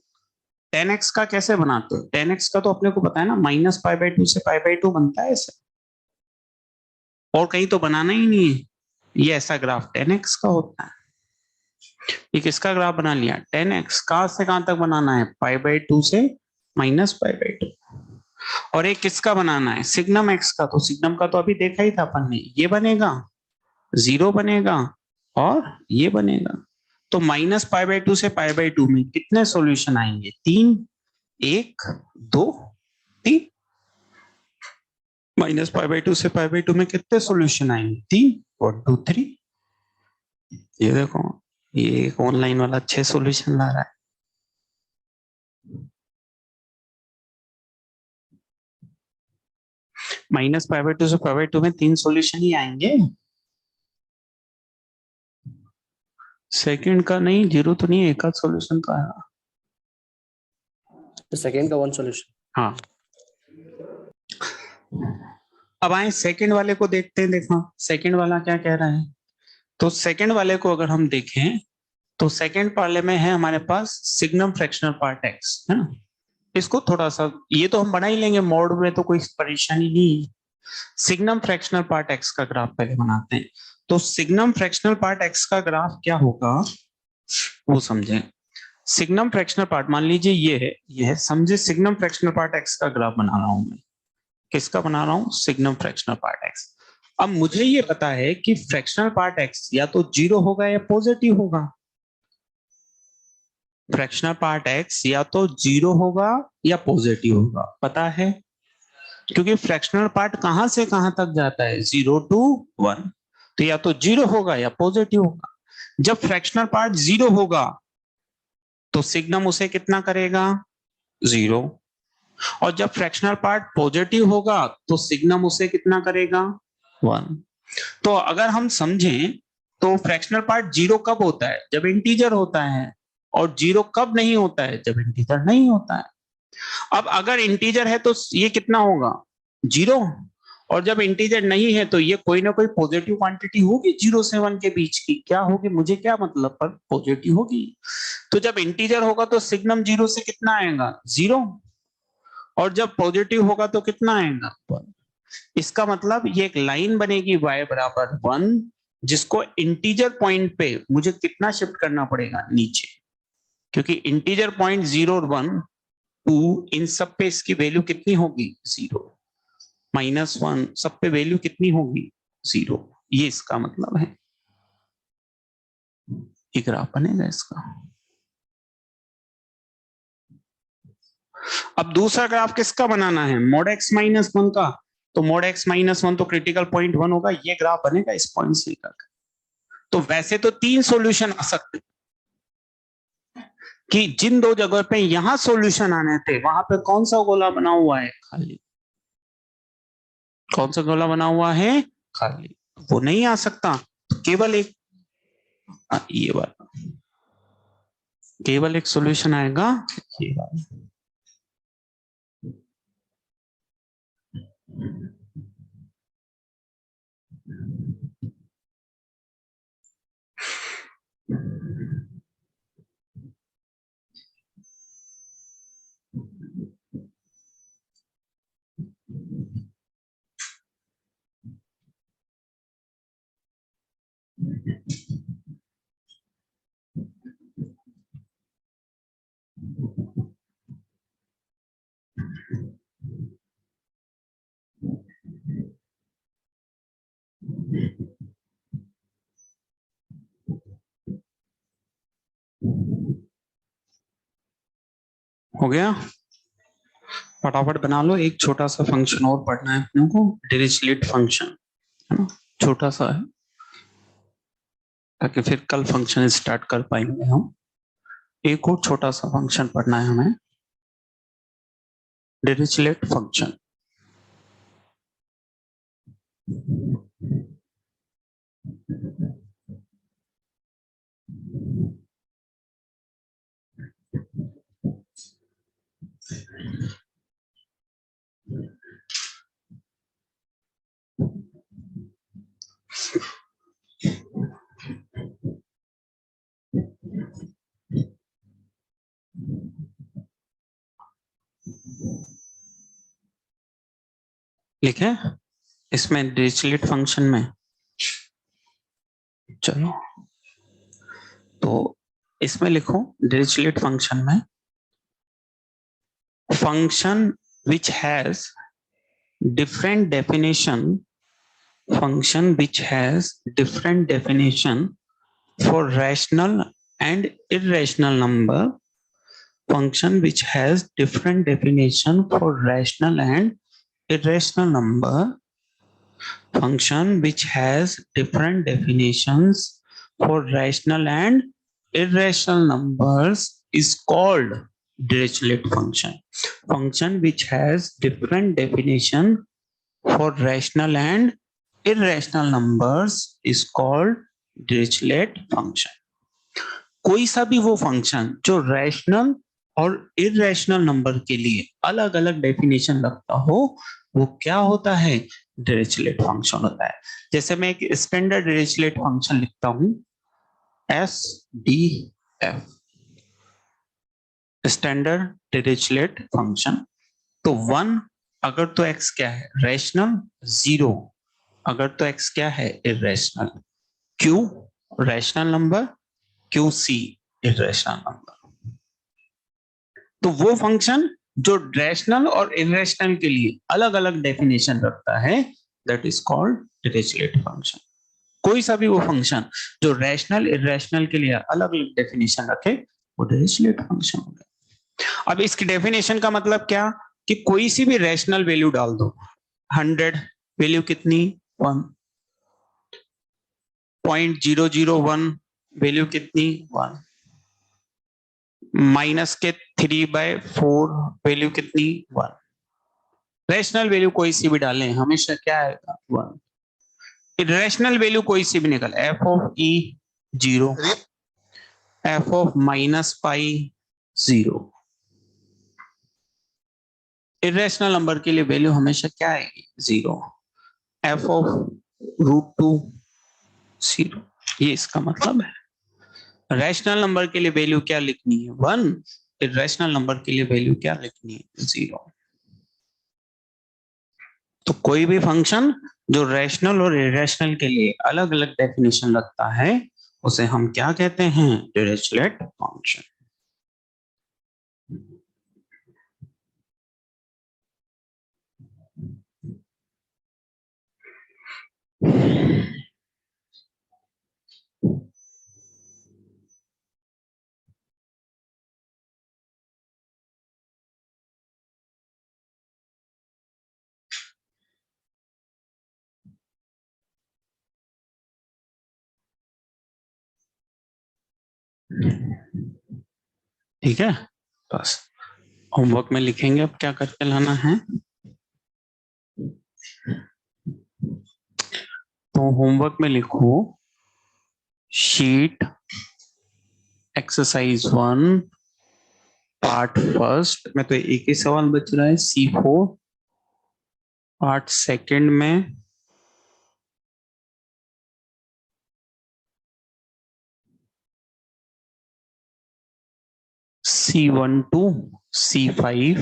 10x का कैसे बनाते हो? 10x का तो अपने को पता है ना, -π/2 से π/2 बनता है ऐसे, और कहीं तो बनाना ही नहीं है। ये ऐसा ग्राफ 10x का होता है। ये किसका ग्राफ बना लिया? 10x। कहां से कहां तक बनाना है? π/2 से -π/2। और एक किसका बनाना है? सिग्नम x का। तो सिग्नम का तो अभी देखा ही था अपन ने, ये बनेगा, 0 बनेगा और ये बनेगा। तो -π/2 से π/2 में कितने सॉल्यूशन आएंगे? 3, 1, 2, 3। -π/2 से π/2 में कितने सॉल्यूशन आएंगे? 3, 1, 2, 3। ये देखो, ये एक ऑनलाइन वाला 6 सॉल्यूशन ला रहा है। -π/2 से π/2 में 3 सॉल्यूशन ही आएंगे। सेकंड का नहीं, 0 तो नहीं है, एक आध सॉल्यूशन तो आएगा। तो सेकंड का 1 सॉल्यूशन। हाँ, अब आए सेकंड वाले को देखते हैं। देखो सेकंड वाला क्या कह रहा है। तो सेकंड वाले को अगर हम देखें तो सेकंड वाले में है हमारे पास सिग्नम फ्रैक्शनल पार्ट एक्स, है ना। इसको थोड़ा सा, ये तो हम बना ही लेंगे मोड में, तो कोई परेशानी नहीं। सिग्नम फ्रैक्शनल पार्ट एक्स का ग्राफ पहले बनाते हैं। तो सिग्नम फ्रैक्शनल पार्ट एक्स का ग्राफ क्या होगा वो समझें। सिग्नम फ्रैक्शनल पार्ट, मान लीजिए ये है, समझे। सिग्नम फ्रैक्शनल पार्ट एक्स का ग्राफ बना रहा हूं मैं। किसका बना रहा हूं? Signum fractional part x. अब मुझे ये पता है कि फ्रैक्शनल पार्ट एक्स या तो 0 होगा या पॉजिटिव होगा। फ्रैक्शनल पार्ट एक्स या तो 0 होगा या पॉजिटिव होगा, पता है, क्योंकि फ्रैक्शनल पार्ट कहां से कहां तक जाता है? 0 to 1। तो या तो 0 होगा या पॉजिटिव होगा। जब फ्रैक्शनल पार्ट 0 होगा तो सिग्नम उसे कितना करेगा? 0। और जब फ्रैक्शनल पार्ट पॉजिटिव होगा तो सिग्नम उसे कितना करेगा? 1। तो अगर हम समझें तो फ्रैक्शनल पार्ट 0 कब होता है? जब इंटीजर होता है। और 0 कब नहीं होता है? जब इंटीजर नहीं होता है। अब अगर इंटीजर है तो ये कितना होगा? 0। और जब इंटीजर नहीं है तो ये कोई ना कोई पॉजिटिव क्वांटिटी होगी 0 से 1 के बीच की, क्या होगी मुझे क्या मतलब, पर पॉजिटिव होगी। तो जब इंटीजर होगा तो सिग्नम 0 से कितना आएगा 0, और जब पॉजिटिव होगा तो कितना आएगा 1। इसका मतलब ये एक लाइन बनेगी y बराबर 1, जिसको इंटीजर पॉइंट पे मुझे कितना शिफ्ट करना पड़ेगा नीचे, क्योंकि इंटीजर पॉइंट 0 और 1 2 इन सब पे इसकी वैल्यू कितनी होगी 0, -1 सब पे वैल्यू कितनी होगी 0। ये इसका मतलब है। एक ग्राफ बनेगा इसका। अब दूसरा ग्राफ किसका बनाना है, मोड x -1 का। तो मोड x -1 तो क्रिटिकल पॉइंट 1 होगा, ये ग्राफ बनेगा इस पॉइंट से लेकर। तो वैसे तो 3 सॉल्यूशन आ सकते कि जिन 2 जगह पे यहां सॉल्यूशन आने थे वहां पे कौन सा गोला बना हुआ है खाली, कौन सा गोला बना हुआ है खाली, वो नहीं आ सकता। तो केवल एक ये वाला, केवल एक सॉल्यूशन आएगा ये वाला। हो गया, फटाफट बना लो। एक छोटा सा फंक्शन और पढ़ना है अपने को, डिरिचलेट फंक्शन, है ना, छोटा सा है, ताकि फिर कल फंक्शन स्टार्ट कर पाएंगे हम। एक और छोटा सा फंक्शन पढ़ना है हमें, डिरिचलेट फंक्शन। लिखे इसमें डिरिचलेट फंक्शन में, चलो तो इसमें लिखो डिरिचलेट फंक्शन में, function which has different definition, function which has different definition for rational and irrational number, function which has different definition for rational and irrational number, function which has different definitions for rational and irrational numbers is called Dirichlet function. Function which has different definition for rational and irrational numbers is called Dirichlet function. कोई सा भी वो फंक्शन जो रैशनल और इरेशनल नंबर के लिए अलग अलग डेफिनेशन रखता हो वो क्या होता है, डिरिचलेट फंक्शन होता है। जैसे मैं एक स्टैंडर्ड डिरिचलेट फंक्शन लिखता हूं, SDF, स्टैंडर्ड डिरिचलेट फंक्शन। तो 1 अगर तो x क्या है रैशनल, 0 अगर तो x क्या है irrational, Q rational number, QC irrational number. तो वो फंक्शन जो रैशनल और इरेशनल के लिए अलग अलग डेफिनेशन रखता है that is called Dirichlet function. कोई सा भी वो फंक्शन जो रैशनल इरेशनल के लिए अलग अलग डेफिनेशन रखे वो डिरिचलेट फंक्शन हो गया। अब इसकी डेफिनेशन का मतलब क्या कि कोई सी भी रैशनल वैल्यू डाल दो, 100 वैल्यू कितनी 1, 0.001 वैल्यू कितनी 1, माइनस के 3/4 वैल्यू कितनी 1। रैशनल वैल्यू कोई सी भी डालें हमेशा क्या आएगा 1। इरेशनल वैल्यू कोई सी भी निकल, f of e 0, f of -π 0। Irrational number के लिए वैल्यू हमेशा क्या आएगी 0। एफ ऑफ √2 0, ये इसका मतलब है। रैशनल नंबर के लिए वैल्यू क्या लिखनी है 1, इरेशनल नंबर के लिए वैल्यू क्या लिखनी है 0। तो कोई भी फंक्शन जो रैशनल और इरेशनल के लिए अलग अलग डेफिनेशन रखता है उसे हम क्या कहते हैं, डिरिचलेट फंक्शन। ठीक है, बस होमवर्क में लिखेंगे अब क्या करके लाना है। तो होमवर्क में लिखो शीट एक्सरसाइज 1 पार्ट फर्स्ट में तो एक ही सवाल बच रहा है, C4 पार्ट सेकंड में C1 to C5,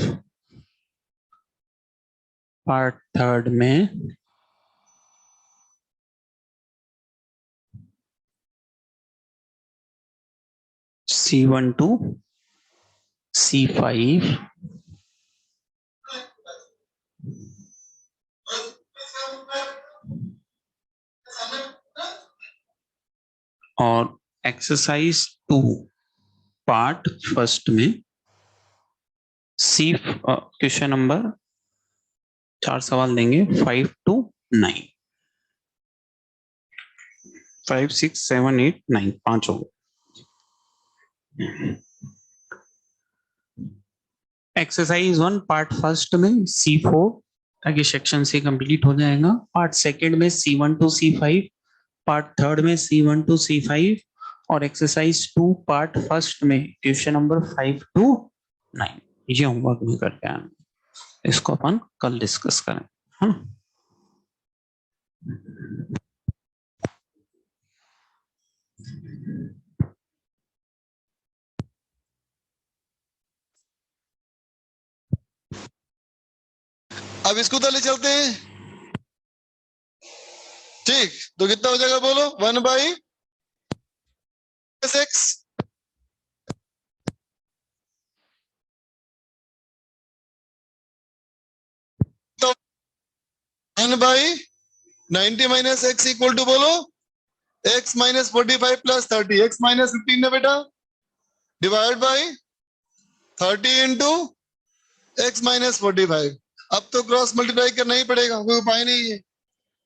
part third में C1 to C5 और एक्सरसाइज 2 पार्ट फर्स्ट में सी क्वेश्चन नंबर 4 सवाल देंगे 5 to 9, 5 6 7 8 9 5 हो गए। एक्सरसाइज 1 पार्ट फर्स्ट में C4 ताकि सेक्शन से कंप्लीट हो जाएगा, पार्ट सेकंड में C1 to C5, part third में C1 to C5 और एक्सरसाइज 2 पार्ट फर्स्ट में क्वेश्चन नंबर 5 to 9। ये होमवर्क में करके आना, इसको अपन कल डिस्कस करें, है ना। अब इसको तो ले चलते हैं, ठीक। तो कितना हो जाएगा बोलो, 1/(x) तो 1/(90 - x) इक्वल टू बोलो x - 45 + 30, x - 15 है बेटा, डिवाइड बाई 30 इंटू x - 45। अब तो क्रॉस मल्टीप्लाई करना ही पड़ेगा, कोई उपाय नहीं है,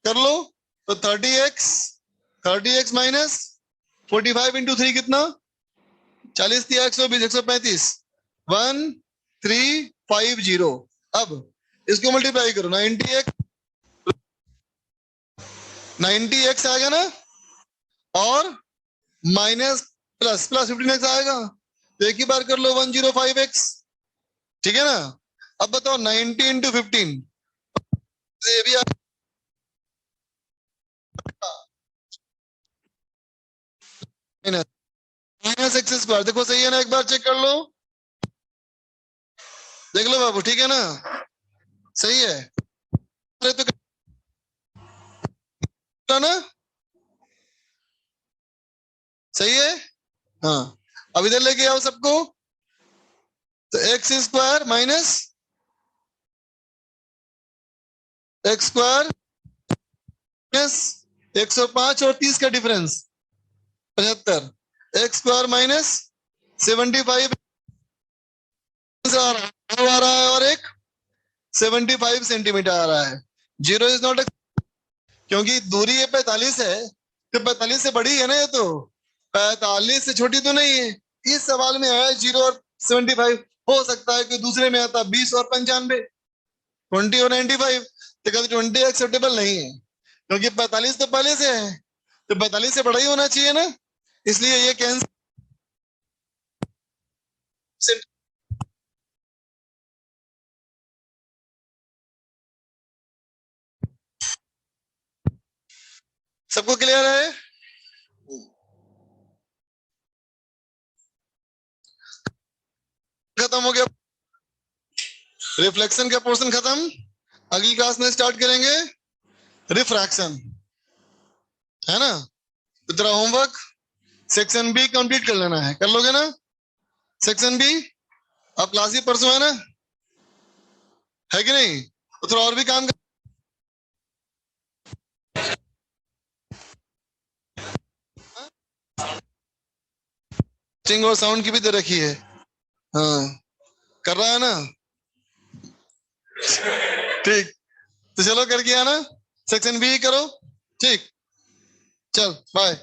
कर लो। तो 30x माइनस 45 इंटू 3 कितना, 40 दिया, 120, 135, 1350। अब इसको मल्टीप्लाई करो, 90x आएगा ना, और माइनस प्लस 15x आएगा, तो एक ही बार कर लो 105x, ठीक है ना। अब बताओ 90 इंटू 15, ये भी माइनस एक्स स्क्वायर, देखो सही है ना, एक बार चेक कर लो, देख लो बाबू, ठीक है ना, सही है। अरे तो ना सही है, हाँ। अब इधर लेके आओ सबको, तो x square minus x square minus 105 और 30 का डिफरेंस 75, एक्स स्क्वायर माइनस 75 आ रहा है और एक 75 सेंटीमीटर आ रहा है। जीरो इज नॉट, क्योंकि दूरी ये 45 है, तो 45 से बड़ी है ना, ये तो 45 से छोटी तो नहीं है। इस सवाल में है 0 और 75, हो सकता है कि दूसरे में आता 20 और 95, 20 और 95, तो कहते 20 एक्सेप्टेबल नहीं है, क्योंकि 45 तो पहले से है, तो 45 से बड़ा ही होना चाहिए ना, इसलिए ये कैंसिल। सबको क्लियर है? खत्म हो गया रिफ्लेक्शन का पोर्शन खत्म। अगली क्लास में स्टार्ट करेंगे रिफ्रैक्शन, है ना? तो तेरा होमवर्क सेक्शन बी कंप्लीट कर लेना है, कर लोगे ना सेक्शन बी? अब क्लास ही परसों है ना, है कि नहीं? तो थोड़ा और भी काम कर, और साउंड की भी दे रखी है। हाँ कर रहा है ना? ठीक, तो चलो करके आना, सेक्शन बी करो। ठीक, चल बाय।